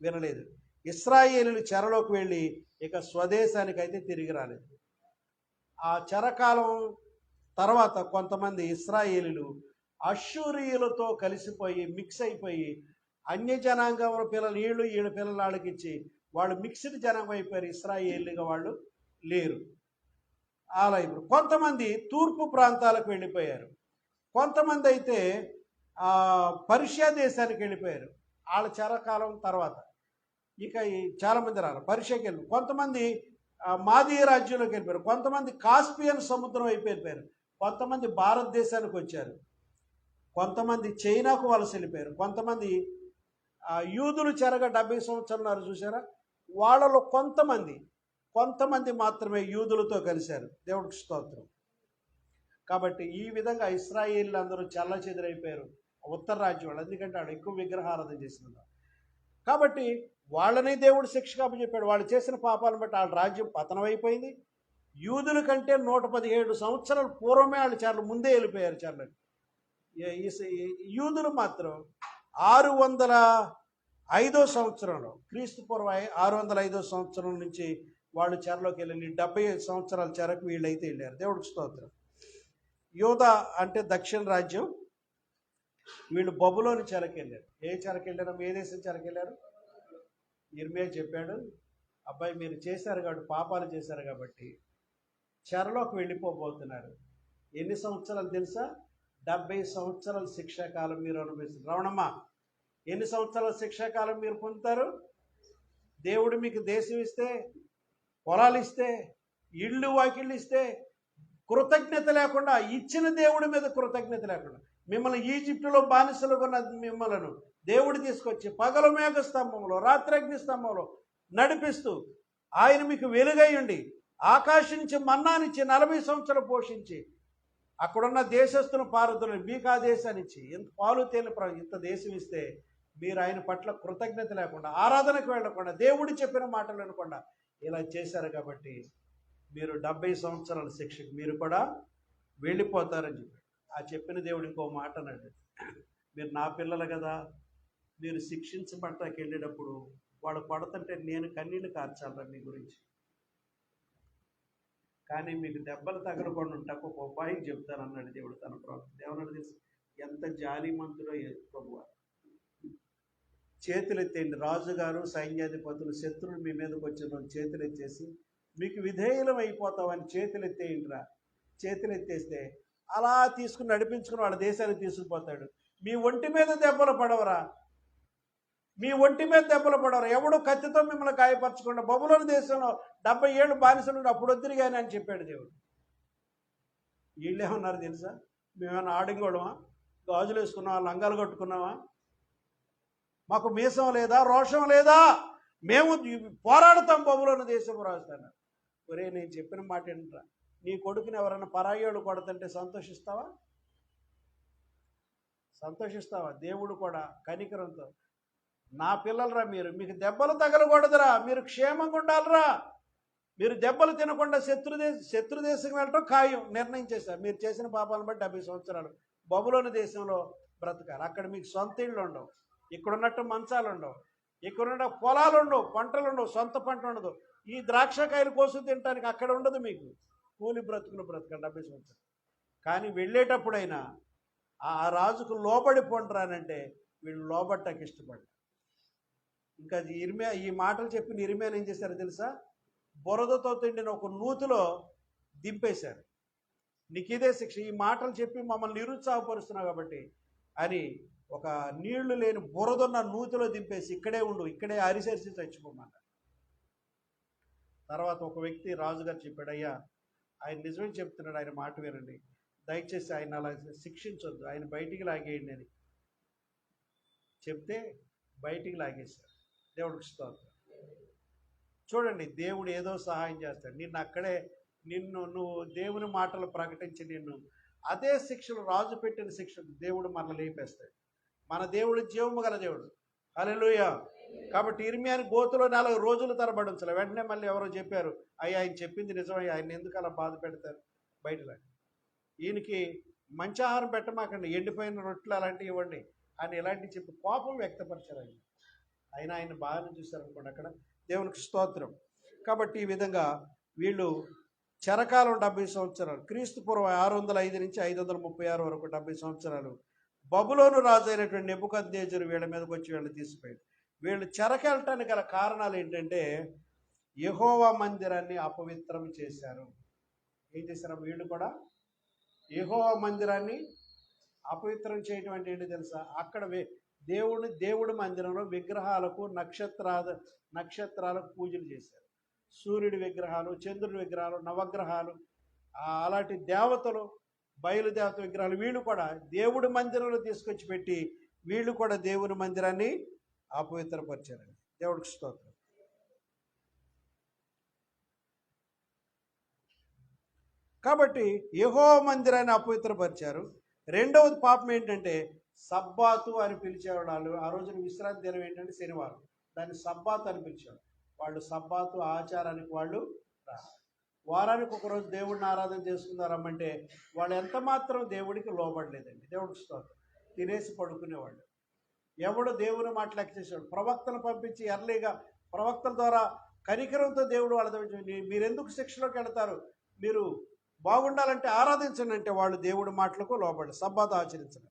వినలేదు. ఇశ్రాయేలీలు చెరలోకి వెళ్ళి ఇక స్వదేశానికైతే తిరిగి రాలేదు. ఆ చెరకాలం తర్వాత కొంతమంది ఇశ్రాయేలీలు అష్షూరీయులతో కలిసిపోయి మిక్స్ అయిపోయి అన్య జనాంగంలో పిల్లలు ఈళ్ళ పిల్లలు ఆళ్ళకిచ్చి వాళ్ళు మిక్స్డ్ జనాంగం అయిపోయారు. ఇశ్రాయేలీగా వాళ్ళు లేరు. అలా ఇప్పుడు కొంతమంది తూర్పు ప్రాంతాలకు వెళ్ళిపోయారు. కొంతమంది అయితే పర్షియా దేశానికి వెళ్ళిపోయారు. వాళ్ళ చెరకాలం తర్వాత ఇక చాలామంది రారు, పర్షియాకి వెళ్ళి. కొంతమంది మాదీయ రాజ్యంలోకి వెళ్ళిపోయారు. కొంతమంది కాస్పియన్ సముద్రం వైపు వెళ్ళిపోయారు. కొంతమంది భారతదేశానికి వచ్చారు. కొంతమంది చైనాకు వలస వెళ్ళిపోయారు. కొంతమంది యూదులు చెరగ 70 సంవత్సరాలు చూసారా, వాళ్ళలో కొంతమంది మాత్రమే యూదులతో కలిశారు. దేవుడికి స్తోత్రం. కాబట్టి ఈ విధంగా ఇశ్రాయేలీలు అందరూ చెల్లచెదురైపోయారు ఉత్తర రాజ్యం వాళ్ళు. ఎందుకంటే వాళ్ళు ఎక్కువ విగ్రహారాధన చేసినారు. కాబట్టి వాళ్ళని దేవుడు శిక్షగా చెప్పాడు. వాళ్ళు చేసిన పాపాలను బట్టి వాళ్ళ రాజ్యం పతనం అయిపోయింది. యూదుల కంటే 117 సంవత్సరాల పూర్వమే వాళ్ళు చెరలు ముందే వెళ్ళిపోయారు చెరలకు. యూదులు మాత్రం 605 సంవత్సరంలో, క్రీస్తు పూర్వం 605 సంవత్సరం నుంచి వాళ్ళు చెరలోకి వెళ్ళి 75 సంవత్సరాల చెరకు వీళ్ళైతే వెళ్ళారు. దేవుడికి స్తోత్రం. యూదా అంటే దక్షిణ రాజ్యం. వీళ్ళు బబులోని చెరకు వెళ్ళారు. ఏ చెరకు వెళ్ళారు? ఏ దేశం చెరకు వెళ్ళారు? ఇర్మియా చెప్పాడు, అబ్బాయి మీరు చేశారు కాబట్టి, పాపాలు చేశారు కాబట్టి చెరలోకి వెళ్ళిపోబోతున్నారు. ఎన్ని సంవత్సరాలు తెలుసా? 70 సంవత్సరాల శిక్షాకాలం మీరు అనుభవిస్తారు. రావణమ్మ, ఎన్ని సంవత్సరాల శిక్షాకాలం మీరు పొందుతారు? దేవుడు మీకు దేశం ఇస్తే, పొలాలు ఇస్తే, ఇళ్ళు వాకిళ్ళు ఇస్తే కృతజ్ఞత లేకుండా, ఇచ్చిన దేవుడి మీద కృతజ్ఞత లేకుండా, మిమ్మల్ని ఈజిప్టులో బానిసలు కొన్న మిమ్మలను దేవుడు తీసుకొచ్చి పగలు మేఘ స్తంభంలో రాత్రి అగ్ని స్తంభంలో నడిపిస్తూ ఆయన మీకు వెలుగై ఉండి ఆకాశం నుంచి మన్నానిచ్చి 40 సంవత్సరాలు పోషించి అక్కడున్న దేశస్తున్న పారుతున్న మీకు ఆ దేశాన్ని ఇచ్చి ఇంత పాలు తేలి ఇంత దేశం ఇస్తే మీరు ఆయన పట్ల కృతజ్ఞత లేకుండా, ఆరాధనకు వెళ్లకుండా, దేవుడు చెప్పిన మాటలు వినకుండా ఇలా చేశారు కాబట్టి మీరు 70 సంవత్సరాల శిక్షకు మీరు కూడా వెళ్ళిపోతారని చెప్పాడు. ఆ చెప్పిన దేవుడు ఇంకో మాట అన్నాడు, మీరు నా పిల్లలు కదా, మీరు శిక్షించబడటానికి వెళ్ళేటప్పుడు వాడు పడుతుంటే నేను కన్నీళ్ళు కార్చాలరా మీ గురించి, కానీ మీకు దెబ్బలు తగలకుండా ఉంటాకు ఒక ఉపాయం చెప్తాను అన్నాడు దేవుడు తన ప్రవక్త. దేవుడు తెలుసు ఎంత జాలిమంతుడో ప్రభువా. చేతులు ఎత్తేయండి, రాజుగారు సైన్యాధిపతులు శత్రువులు మీ మీదకి వచ్చిన చేతులు ఎత్తేసి మీకు విధేయులం అయిపోతామని చేతులు ఎత్తేయండిరా. చేతులు ఎత్తేస్తే అలా తీసుకుని నడిపించుకుని వాళ్ళ దేశానికి తీసుకుపోతాడు. మీ ఒంటి మీద దెబ్బలు పడవరా, మీ ఒంటి మీద దెబ్బలు పడరు, ఎవడు కత్తితో మిమ్మల్ని గాయపరచకుండా. బబులోను దేశంలో 70 ఏళ్ళు బానిసలు అప్పుడు వద్దురు కానీ అని చెప్పాడు దేవుడు. వీళ్ళు ఏమన్నారు తెలుసా? మేమేమైనా ఆడింగోడమా, గాజులు వేసుకున్నావా, లంగాలు కట్టుకున్నావా, మాకు మీసం లేదా, రోషం లేదా, మేము పోరాడతాం బబులోను దేశం రాజుతాను. ఒరే, నేను చెప్పిన మాట ఏంట్రా, నీ కొడుకుని ఎవరైనా పరాయోడు కొడతంటే సంతోషిస్తావా? సంతోషిస్తావా? దేవుడు కూడా కనికరంతో, నా పిల్లలరా మీరు, మీకు దెబ్బలు తగలకూడదురా, మీరు క్షేమంగా ఉండాలిరా, మీరు దెబ్బలు తినకుండా శత్రు దేశం వెళ్ళటం ఖాయం నిర్ణయించేశారు. మీరు చేసిన పాపాలను బట్టి 70 సంవత్సరాలు బబులోను దేశంలో బ్రతకాలి. అక్కడ మీకు సొంత ఇళ్ళు ఉండవు, ఇక్కడున్నట్టు మంచాలు ఉండవు, ఇక్కడున్న పొలాలు ఉండవు, పంటలు ఉండవు, సొంత పంట ఉండదు, ఈ ద్రాక్షకాయలు కోసు తినడానికి అక్కడ ఉండదు. మీకు కూలి బ్రతుకులు బ్రతకండి 70 సంవత్సరాలు. కానీ వెళ్ళేటప్పుడైనా ఆ రాజుకు లోబడి పొండరానంటే వీళ్ళు లోబట్టకి ఇష్టపడ్డారు. ఇంకా ఇర్మియా ఈ మాటలు చెప్పిన ఇర్మియాని ఏం చేశారో తెలుసా? బురదతో తిండిన ఒక నూతిలో దింపేశారు. నీకు ఇదే శిక్ష, ఈ మాటలు చెప్పి మమ్మల్ని నిరుత్సాహపరుస్తున్నావు కాబట్టి అని ఒక నీళ్లు లేని బురదున్న నూతిలో దింపేసి ఇక్కడే ఉండు, ఇక్కడే అరిసరిసి చచ్చిపోమన్నారు. తర్వాత ఒక వ్యక్తి రాజుగారు చెప్పాడు, అయ్యా ఆయన నిజమే చెప్తున్నాడు, ఆయన మాట వినండి, దయచేసి ఆయన అలా శిక్షించొద్దు, ఆయన బయటికి లాగేయండి అని చెప్తే బయటికి లాగేశారు. దేవుడికి స్తోత్రం. చూడండి, దేవుడు ఏదో సహాయం చేస్తాడు. నువ్వు దేవుని మాటలు ప్రకటించి అదే శిక్షలు, రాజు పెట్టిన శిక్షలు దేవుడు మనల్ని లేపేస్తాడు. మన దేవుడు జీవము గల దేవుడు. హల్లెలూయా. కాబట్టి ఇర్మియాని గోతులో 4 రోజులు తరబడి ఉంచాలి. వెంటనే మళ్ళీ ఎవరో చెప్పారు, అయ్యా ఆయన చెప్పింది నిజమయ్యా, ఆయన ఎందుకు అలా బాధ పెడతారు బయటలాగా, ఈయనకి మంచి ఆహారం పెట్టమాకండి, ఎండిపోయిన రొట్టెలు అలాంటివి ఇవ్వండి అని ఇలాంటివి చెప్పి కోపం వ్యక్తపరిచారు. ఆయన బాగానే చూశారనుకోండి అక్కడ. దేవునికి స్తోత్రం. కాబట్టి ఈ విధంగా వీళ్ళు చెరకాలం 70 సంవత్సరాలు, క్రీస్తు పూర్వం 605 నుంచి 536 వరకు 70 సంవత్సరాలు బబులోను రాజు అయినటువంటి నెబుకద్నెజరు వీళ్ళ మీదకి వచ్చి వీళ్ళు తీసిపోయాడు. వీళ్ళు చెరకెళ్ళటానికి గల కారణాలు ఏంటంటే యెహోవా మందిరాన్ని అపవిత్రం చేశారు. ఏం చేశారు వీళ్ళు కూడా? యెహోవా మందిరాన్ని అపవిత్రం చేయడం అంటే ఏంటి తెలుసా? అక్కడ దేవుడి మందిరంలో విగ్రహాలకు నక్షత్రాలకు పూజలు చేశారు. సూర్యుడి విగ్రహాలు, చంద్రుడి విగ్రహాలు, నవగ్రహాలు, అలాంటి దేవతలు, బయలుదేవత విగ్రహాలు వీళ్ళు కూడా దేవుడి మందిరంలో తీసుకొచ్చి పెట్టి వీళ్ళు కూడా దేవుని మందిరాన్ని అపవిత్రపరిచారండి. దేవుడికి స్తోత్రం. కాబట్టి యెహోవా మందిరాన్ని అపవిత్రపరిచారు. రెండవది పాపం ఏంటంటే సబ్బాతు అని పిలిచేవాళ్ళు. ఆ రోజున విశ్రాంతి దినం ఏంటంటే శనివారం, దాన్ని సబ్బాతు అని పిలిచేవాళ్ళు. వాళ్ళు సబ్బాతు ఆచారానికి వాళ్ళు వారానికి ఒకరోజు దేవుడిని ఆరాధన చేసుకుందారమ్మంటే వాళ్ళు ఎంత మాత్రం దేవుడికి లోబడలేదండి. దేవుడికి స్తోత్రం. తినేసి పడుకునేవాళ్ళు. ఎవడు దేవుని మాట లెక్క చేసేవాడు. ప్రవక్తను పంపించి ఎర్లీగా ప్రవక్తల ద్వారా కనికరంతో దేవుడు వాళ్ళతో మీరెందుకు శిక్షలోకి వెళతారు, మీరు బాగుండాలంటే ఆరాధించండి అంటే వాళ్ళు దేవుడి మాటలకు లోబడి సబ్బాతు ఆచరించండి.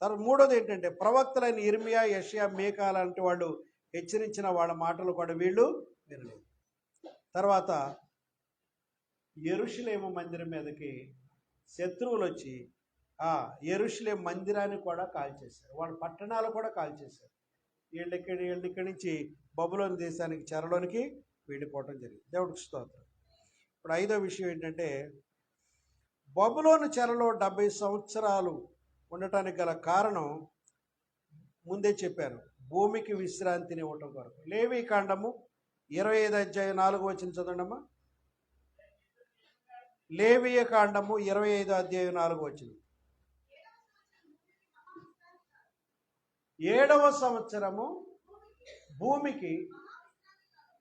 తర్వాత మూడోది ఏంటంటే ప్రవక్తలైన ఇర్మియా, యెషయా, మీకా లాంటి వాళ్ళు హెచ్చరించిన వాళ్ళ మాటలు కూడా వీళ్ళు వినలేదు. తర్వాత యెరూషలేము మందిరం మీదకి శత్రువులు వచ్చి యెరూషలేము మందిరాన్ని కూడా కాల్చేశారు. వాళ్ళ పట్టణాలు కూడా కాల్చేశారు. వీళ్ళు ఇక్కడి నుంచి బబులోను దేశానికి చెరలోనికి వెళ్ళిపోవటం జరిగింది. దేవుడికి స్తోత్రం. ఇప్పుడు ఐదో విషయం ఏంటంటే బబులోను చెరలో 70 సంవత్సరాలు ఉండటానికి గల కారణం ముందే చెప్పాను, భూమికి విశ్రాంతిని ఇవ్వటం కొరకు. లేవి కాండము 25:4 చదవండమ్మా. లేవియ కాండము 25:4. 7వ సంవత్సరము భూమికి,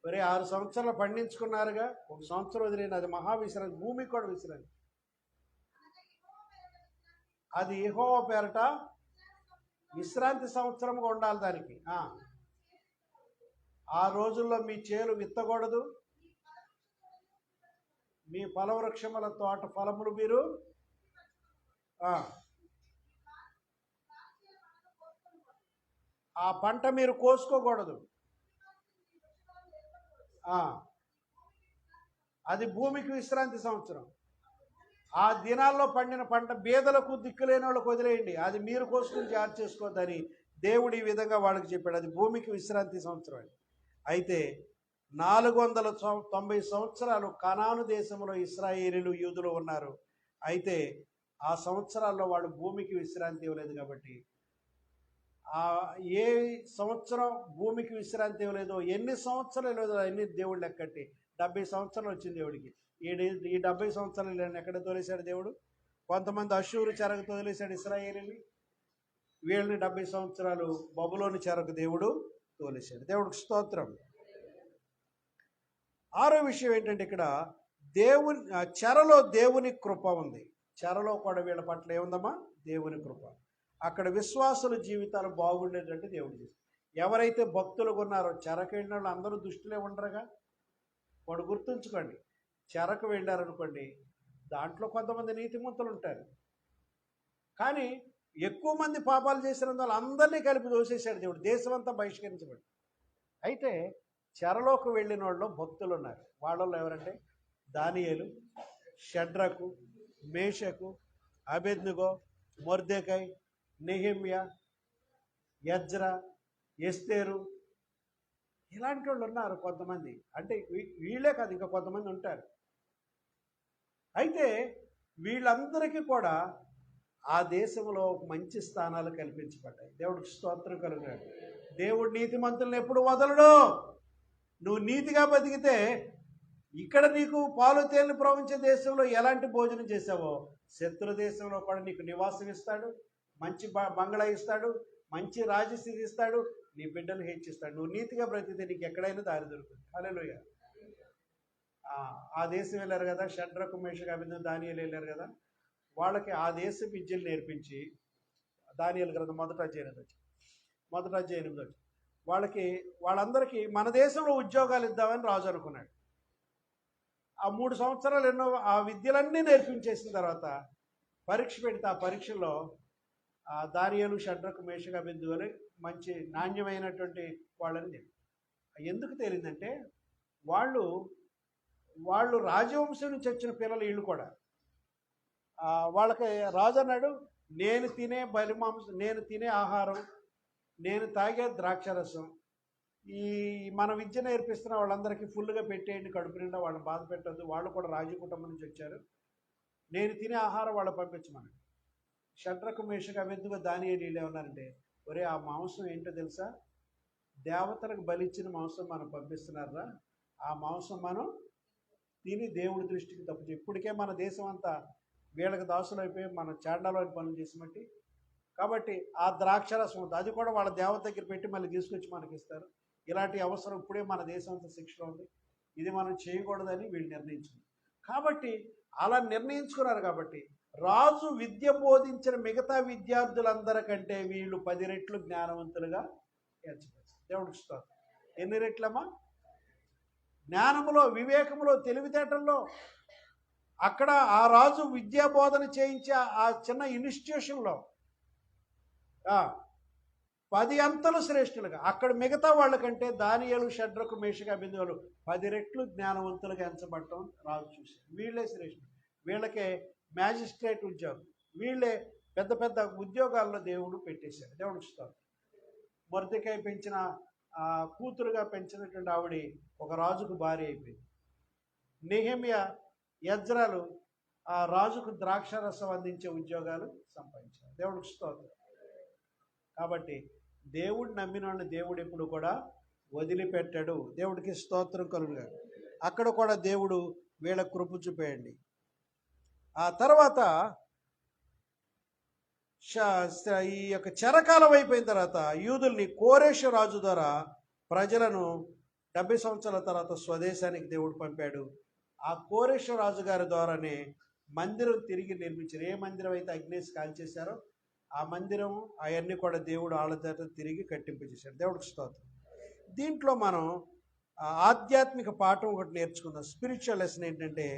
మరి 6 సంవత్సరాలు పండించుకున్నారుగా, 1 సంవత్సరం వదిలేని అది మహావిశ్రాంతి, భూమికి కూడా విశ్రాంతి. అది యెహోవా పేరట విశ్రాంతి సంవత్సరంగా ఉండాలి దానికి. ఆ రోజుల్లో మీ చేలు విత్తకూడదు, మీ ఫలవృక్షముల తోట ఫలములు మీరు ఆ పంట మీరు కోసుకోకూడదు. అది భూమికి విశ్రాంతి సంవత్సరం. ఆ దినాల్లో పండిన పంట బీదలకు దిక్కులేని వాళ్ళకు వదిలేయండి, అది మీరు కోసుకుని జాగ్రత్త చేసుకోవద్దని దేవుడు ఈ విధంగా వాళ్ళకి చెప్పాడు, అది భూమికి విశ్రాంతి సంవత్సరం అని. అయితే 490 సంవత్సరాలు కనాను దేశంలో ఇశ్రాయేలీలు యూదులు ఉన్నారు. అయితే ఆ సంవత్సరాల్లో వాళ్ళు భూమికి విశ్రాంతి ఇవ్వలేదు కాబట్టి, ఏ సంవత్సరం భూమికి విశ్రాంతి ఇవ్వలేదో, ఎన్ని సంవత్సరాలు లేదో అన్ని దేవుడు లెక్కట్టి 70 సంవత్సరాలు వచ్చింది దేవుడికి. ఈ 70 సంవత్సరాలు ఎక్కడ తోలేశాడు దేవుడు? కొంతమంది అష్షూరు చెరకు తోలేశాడు ఇశ్రాయేలీని, వీళ్ళని 70 సంవత్సరాలు బబులోని చెరకు దేవుడు తోలేశాడు. దేవుడికి స్తోత్రం. ఆరో విషయం ఏంటంటే, ఇక్కడ చెరలో దేవుని కృప ఉంది. చెరలో కూడా వీళ్ళ పట్ల ఏముందమ్మా? దేవుని కృప. అక్కడ విశ్వాసుల జీవితాలు బాగుండేటట్టు దేవుడు చేస్తారు. ఎవరైతే భక్తులుగా ఉన్నారో, చెరకు వెళ్ళిన వాళ్ళు అందరూ దుష్టులే ఉండరుగా. వాడు గుర్తుంచుకోండి, చెరకు వెళ్ళారనుకోండి, దాంట్లో కొంతమంది నీతిమంతులు ఉంటారు, కానీ ఎక్కువ మంది పాపాలు చేసిన వాళ్ళు అందరినీ కలిపి దోసేశాడు దేవుడు. దేశం అంతా బహిష్కరించబడి. అయితే చెరలోకి వెళ్ళిన వాళ్ళు భక్తులు ఉన్నారు. వాళ్ళలో ఎవరంటే దానియేలు, షడ్రకు, మేషకు, అబేద్నెగో, మొర్దెకై, నెహెమ్యా, ఎజ్రా, ఎస్తేరు, ఇలాంటి వాళ్ళు ఉన్నారు కొంతమంది. అంటే వీళ్ళే కాదు, ఇంకా కొంతమంది ఉంటారు. అయితే వీళ్ళందరికీ కూడా ఆ దేశంలో మంచి స్థానాలు కల్పించబడ్డాయి. దేవుడికి స్తోత్రం కలుగుతాడు. దేవుడు నీతిమంతులను ఎప్పుడు వదలడు. నువ్వు నీతిగా బతికితే ఇక్కడ నీకు పాలు తేనెలు ప్రవహించే దేశంలో ఎలాంటి భోజనం చేసావో, శత్రు దేశంలో కూడా నీకు నివాసం ఇస్తాడు, మంచి బంగ్లా ఇస్తాడు, మంచి రాజస్థితి ఇస్తాడు, నీ బిడ్డలు హెచ్చిస్తాడు. నువ్వు నీతిగా బ్రతికితే నీకు ఎక్కడైనా దారి దొరుకుతుంది. హల్లెలూయా. ఆ దేశం వెళ్ళారు కదా, షడ్రకు, మేషకు, అబేద్నెగో, దానియేలు వెళ్ళారు కదా, వాళ్ళకి ఆ దేశ విద్యలు నేర్పించి, దానియేలు గ్రంథం 1వ అధ్యాయం 8 వాళ్ళందరికీ మన దేశంలో ఉద్యోగాలు ఇద్దామని రాజు అనుకున్నాడు. ఆ 3 సంవత్సరాలు ఎన్నో ఆ విద్యలన్నీ నేర్పించేసిన తర్వాత పరీక్ష పెడితే, ఆ పరీక్షలో దానియేలు, షడ్రకు, మేషకు, అబేద్నెగో మంచి నాణ్యమైనటువంటి వాళ్ళని ఎందుకు తేలిందంటే, వాళ్ళు రాజవంశం నుంచి వచ్చిన పిల్లలు. వీళ్ళు కూడా వాళ్ళకి రాజు అన్నాడు, నేను తినే బలిమాంసం, నేను తినే ఆహారం, నేను తాగే ద్రాక్షరసం, ఈ మన విద్య నేర్పిస్తున్న వాళ్ళందరికీ ఫుల్గా పెట్టేయండి, కడుపు నిండా, వాళ్ళని బాధ పెట్టద్దు, వాళ్ళు కూడా రాజు కుటుంబం నుంచి వచ్చారు, నేను తినే ఆహారం వాళ్ళు పంపించమని. షడ్రకు, మేషకు, అబేద్నెగో, దానియేలు వీళ్ళు ఏమన్నారంటే, ఒరే ఆ మాంసం ఏంటో తెలుసా? దేవతలకు బలిచ్చిన మాంసం మనం పంపిస్తున్నారా, ఆ మాంసం మనం తిని దేవుడి దృష్టికి తప్పు. ఇప్పటికే మన దేశం అంతా వీళ్ళకి దాసులు అయిపోయి మన చాండాలోని పనులు చేసినట్టు. కాబట్టి ఆ ద్రాక్షరసం ఉంది, అది కూడా వాళ్ళ దేవత దగ్గర పెట్టి మళ్ళీ తీసుకొచ్చి మనకి ఇస్తారు. ఇలాంటి అవసరం ఇప్పుడే మన దేశం అంతా శిక్షలో ఉంది, ఇది మనం చేయకూడదని వీళ్ళు నిర్ణయించుకున్నారు. కాబట్టి అలా నిర్ణయించుకున్నారు కాబట్టి రాజు విద్య బోధించిన మిగతా విద్యార్థులందరికంటే వీళ్ళు 10 రెట్లు జ్ఞానవంతులుగా ఎంచబడ్డారు. దేవుడికి స్తోత్రం. ఎన్ని రెట్లమ్మా? జ్ఞానములో, వివేకములో, తెలివితేటల్లో. అక్కడ ఆ రాజు విద్యా బోధన చేయించే ఆ చిన్న ఇన్స్టిట్యూషన్లో 10 అంతలు శ్రేష్ఠులుగా, అక్కడ మిగతా వాళ్ళకంటే దానియేలు, షడ్రకు, మేషకు, అబేద్నెగోలు 10 రెట్లు జ్ఞానవంతులుగా ఎంచబడటం రాజు చూశారు. వీళ్ళే శ్రేష్ఠులు, వీళ్ళకే మ్యాజిస్ట్రేట్ ఉద్యోగం, వీళ్ళే పెద్ద పెద్ద ఉద్యోగాల్లో దేవుడు పెట్టేశాడు. దేవుడు ఇస్తారు. మొర్దెకై పెంచిన కూతురుగా పెంచినటువంటి ఆవిడ ఒక రాజుకు భార్య అయిపోయింది. నెహెమ్యా, ఎజ్రాలు ఆ రాజుకు ద్రాక్షరసం అందించే ఉద్యోగాలు సంపాదించారు. దేవుడికి స్తోత్రం. కాబట్టి దేవుడు నమ్మిన వాళ్ళని దేవుడు ఎప్పుడు కూడా వదిలిపెట్టాడు. దేవుడికి స్తోత్రం కలుగుగాక. అక్కడ కూడా దేవుడు వీళ్ళ కృప చూపేయండి. ఆ తర్వాత ఈ యొక్క చెరకాలం అయిపోయిన తర్వాత యూదుల్ని కోరేషు రాజు ద్వారా ప్రజలను 70 సంవత్సరాల తర్వాత స్వదేశానికి దేవుడు పంపాడు. ఆ కోరేషు రాజు గారి ద్వారానే మందిరం తిరిగి నిర్మించారు. ఏ మందిరం అయితే అగ్నేసి కాల్చేశారో ఆ మందిరం అవన్నీ కూడా దేవుడు వాళ్ళ చేత తిరిగి కట్టింపజేశాడు. దేవుడికి స్తోత్రం. దీంట్లో మనం ఆధ్యాత్మిక పాఠం ఒకటి నేర్చుకుందాం. స్పిరిచువల్ లెసన్ ఏంటంటే,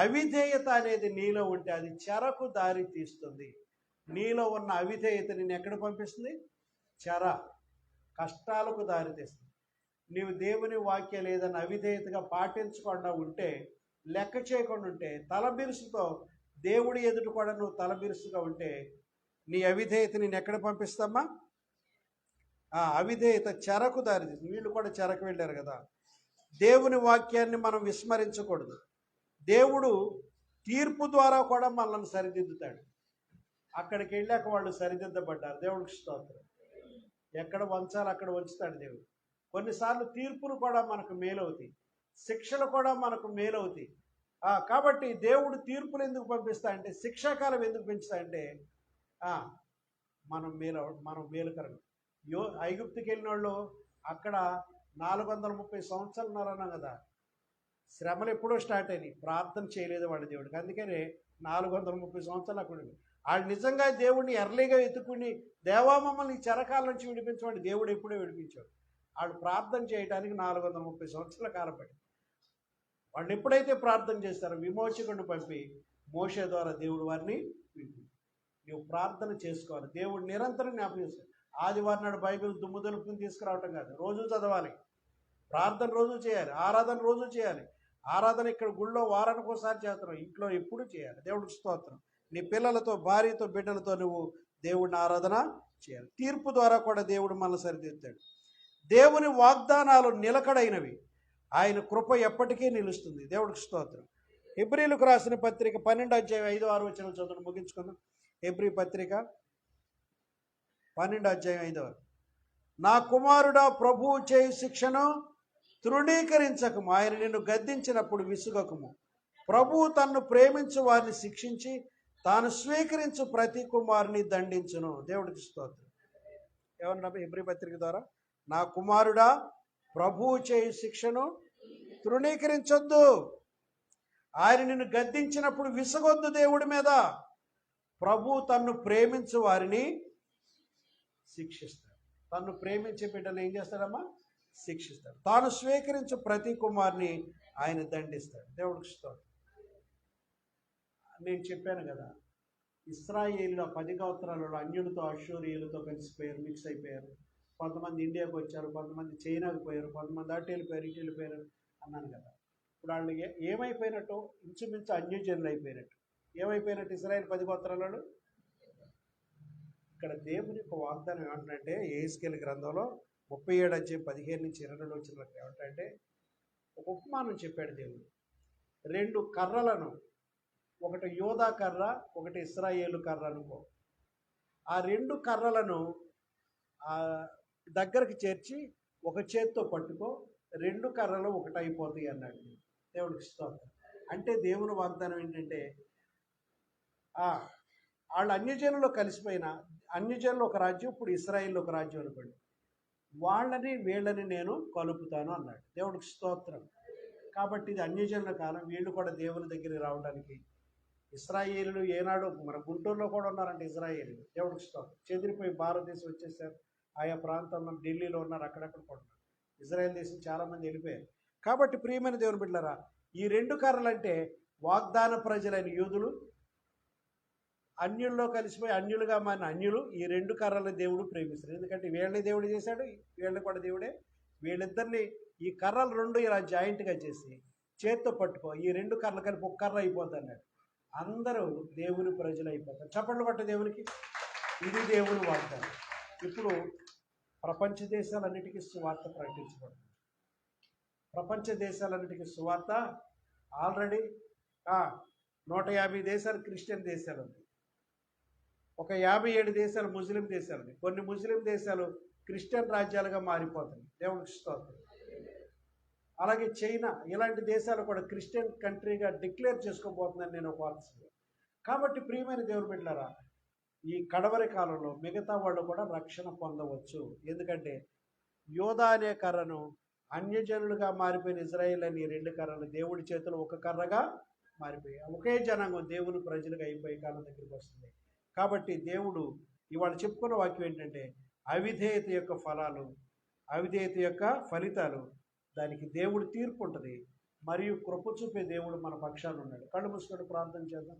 అవిధేయత అనేది నీలో ఉంటే అది చెరకు దారి తీస్తుంది. నీలో ఉన్న అవిధేయత నిన్ను ఎక్కడ పంపిస్తుంది? చెర, కష్టాలకు దారి తీస్తుంది. నీవు దేవుని వాక్యం లేదని అవిధేయతగా పాటించకుండా ఉంటే, లెక్క చేయకుండా ఉంటే, తలబిరుసుతో దేవుడి ఎదుట కూడా నువ్వు తలబిరుసుగా ఉంటే, నీ అవిధేయత నిన్ను ఎక్కడ పంపిస్తామా? అవిధేయత చెరకు దారితీస్తుంది. వీళ్ళు కూడా చెరకు వెళ్ళారు కదా. దేవుని వాక్యాన్ని మనం విస్మరించకూడదు. దేవుడు తీర్పు ద్వారా కూడా మనల్ని సరిదిద్దుతాడు. అక్కడికి వెళ్ళాక వాళ్ళు సరిదిద్దబడ్డారు. దేవుడికి స్తోత్రం. ఎక్కడ వంచాలి అక్కడ వంచుతాడు దేవుడు. కొన్నిసార్లు తీర్పులు కూడా మనకు మేలవుతాయి, శిక్షలు కూడా మనకు మేలవుతాయి. కాబట్టి దేవుడు తీర్పులు ఎందుకు పంపిస్తా అంటే, శిక్షాకాలం ఎందుకు పెంచుతా అంటే మనం మేలుకరం. ఐగుప్తుకి వెళ్ళిన వాళ్ళు అక్కడ 430 సంవత్సరాలు ఉన్నారన్నాం కదా. శ్రమలు ఎప్పుడో స్టార్ట్ అయినాయి, ప్రార్థన చేయలేదు వాళ్ళ దేవుడికి. అందుకని 430 సంవత్సరాలు అక్కడ వాళ్ళు నిజంగా దేవుడిని ఎర్లీగా ఎత్తుకుని, దేవా మమ్మల్ని చెరకాల నుంచి విడిపించమని దేవుడు ఎప్పుడో విడిపించాడు. వాళ్ళు ప్రార్థన చేయడానికి 430 సంవత్సరాల కాలం పడింది. వాళ్ళు ఎప్పుడైతే ప్రార్థన చేస్తారో విమోచకుడిని పంపి మోషే ద్వారా దేవుడు వారిని విడిపించాడు. నువ్వు ప్రార్థన చేసుకోవాలి, దేవుడు నిరంతరం జ్ఞాపకం చేస్తాడు. ఆదివారం నాడు బైబిల్ దుమ్ము దులుపుకుని తీసుకురావటం కాదు, రోజు చదవాలి, ప్రార్థన రోజు చేయాలి, ఆరాధన రోజు చేయాలి. ఆరాధన ఇక్కడ గుళ్ళో వారానికి ఒకసారి చేస్తున్నాం, ఇంట్లో ఎప్పుడు చేయాలి. దేవుడికి స్తోత్రం. నీ పిల్లలతో, భార్యతో, బిడ్డలతో నువ్వు దేవుడిని ఆరాధన చేయాలి. తీర్పు ద్వారా కూడా దేవుడు మనల్ని సరిదిద్దాడు. దేవుని వాగ్దానాలు నిలకడైనవి, ఆయన కృప ఎప్పటికీ నిలుస్తుంది. దేవుడికి స్తోత్రం. హెబ్రీలకు రాసిన పత్రిక 12:5-6 చదువును ముగించుకుందాం. హెబ్రీ పత్రిక 12:5. నా కుమారుడా, ప్రభువు చేయు శిక్షను తృణీకరించకము, ఆయన నిన్ను గద్దించినప్పుడు విసుగకము. ప్రభువు తన్ను ప్రేమించు వారిని శిక్షించి తాను స్వీకరించు ప్రతి కుమారుని దండించును. దేవుడికి స్తోత్రం. ఏమన్నా హెబ్రీ పత్రిక ద్వారా, నా కుమారుడా, ప్రభువు చేయు శిక్షను తృణీకరించొద్దు, ఆయన నిన్ను గద్దించినప్పుడు విసుగొద్దు దేవుడి మీద. ప్రభువు తన్ను ప్రేమించు వారిని శిక్షిస్తాడు. తన్ను ప్రేమించే బిడ్డలు ఏం చేస్తాడమ్మా? శిక్షిస్తాడు. తాను స్వీకరించు ప్రతి కుమారుని ఆయన దండిస్తాడు. దేవుడికి స్తోత్రం. నేను చెప్పాను కదా, ఇశ్రాయేలు 10 గోత్రాలలో అన్యులతో, అష్షూరీయులతో కలిసిపోయారు, మిక్స్ అయిపోయారు. కొంతమంది ఇండియాకు వచ్చారు, కొంతమంది చైనాకు పోయారు, కొంతమంది అటు వెళ్ళిపోయారు, ఇటు వెళ్ళిపోయారు అన్నాను కదా. ఇప్పుడు వాళ్ళు ఏమైపోయినట్టు? ఇంచుమించు అన్యజనులు అయిపోయినట్టు. ఏమైపోయినట్టు ఇశ్రాయేలు 10 గోత్రాలలో? ఇక్కడ దేవుని యొక్క వాగ్దానం ఏమంటే, యెహెజ్కేలు గ్రంథంలో 37:15-22 ఏమంటే, ఒక ఉపమానం చెప్పాడు దేవుడు. 2 కర్రలను, ఒకటి యోధా కర్ర, ఒకటి ఇశ్రాయేలు కర్ర అనుకో. ఆ 2 కర్రలను దగ్గరికి చేర్చి ఒక చేత్తో పట్టుకో, 2 కర్రలు ఒకటైపోతాయి అన్నాడు. దేవుడికి స్తోత్రం. అంటే దేవుని వాగ్దానం ఏంటంటే, వాళ్ళు అన్యజనుల్లో కలిసిపోయిన, అన్యజనులు ఒక రాజ్యం, ఇప్పుడు ఇశ్రాయేల్ ఒక రాజ్యం అనుకోండి, వాళ్ళని వీళ్ళని నేను కలుపుతాను అన్నాడు. దేవుడికి స్తోత్రం. కాబట్టి ఇది అన్యజనుల కాలం, వీళ్ళు కూడా దేవుని దగ్గరికి రావడానికి. ఇశ్రాయేలు ఏనాడు మన గుంటూరులో కూడా ఉన్నారంటే ఇశ్రాయేలు. దేవుడికి స్తోత్రం. చెదిరిపోయి భారతదేశం వచ్చేసారు, ఆయా ప్రాంతంలో ఢిల్లీలో ఉన్నారు, అక్కడక్కడ కూడా ఉన్నారు. ఇజ్రాయెల్ దేశం చాలామంది వెళ్ళిపోయారు. కాబట్టి ప్రియమైన దేవుని బిడ్డలారా, ఈ 2 కర్రలు అంటే వాగ్దాన ప్రజలైన యూదులు, అన్యుల్లో కలిసిపోయి అన్యులుగా మారిన అన్యులు. ఈ 2 కర్రలు దేవుడు ప్రేమిస్తారు. ఎందుకంటే వీళ్ళని దేవుడు చేశాడు, వీళ్ళని కూడా దేవుడే. వీళ్ళిద్దరిని, ఈ కర్రలు 2 ఇలా జాయింట్గా చేసి చేత్తో పట్టుకో, ఈ 2 కర్రలు కలిపి ఒక కర్ర అయిపోద్ది అన్నాడు. అందరూ దేవుని ప్రజలు అయిపోతారు. చప్పట్లు పట్ట దేవునికి. ఇది దేవుని వాగ్దానం. ఇప్పుడు ప్రపంచ దేశాలన్నిటికీ సువార్త ప్రకటించబడుతుంది. ప్రపంచ దేశాలన్నిటికీ సువార్త ఆల్రెడీ 150 దేశాలు క్రిస్టియన్ దేశాలు ఉంది, ఒక 57 దేశాలు ముస్లిం దేశాలు ఉంది. కొన్ని ముస్లిం దేశాలు క్రిస్టియన్ రాజ్యాలుగా మారిపోతుంది. దేవునికి స్తోత్రం. అలాగే చైనా, ఇలాంటి దేశాలు కూడా క్రిస్టియన్ కంట్రీగా డిక్లేర్ చేసుకోబోతుందని నేను ఒక వార్త. కాబట్టి ప్రియమైన దేవుని బిడ్డలారా, ఈ కడవరి కాలంలో మిగతా వాళ్ళు కూడా రక్షణ పొందవచ్చు. ఎందుకంటే యోధా అనే కర్రను, అన్యజనులుగా మారిపోయిన ఇజ్రాయేల్ అనే 2 కర్రలు దేవుడి చేతులు ఒక కర్రగా మారిపోయాయి. ఒకే జనాంగం దేవుని ప్రజలుగా అయిపోయే కాలం దగ్గరికి వస్తుంది. కాబట్టి దేవుడు ఇవాళ చెప్పుకున్న వాక్యం ఏంటంటే, అవిధేయత యొక్క ఫలాలు, అవిధేయత యొక్క ఫలితాలు, దానికి దేవుడు తీర్పు ఉంటుంది. మరియు కృప చూపే దేవుడు మన పక్షాన ఉన్నాడు. కళ్ళు మూసుకొని ప్రార్థన చేద్దాం.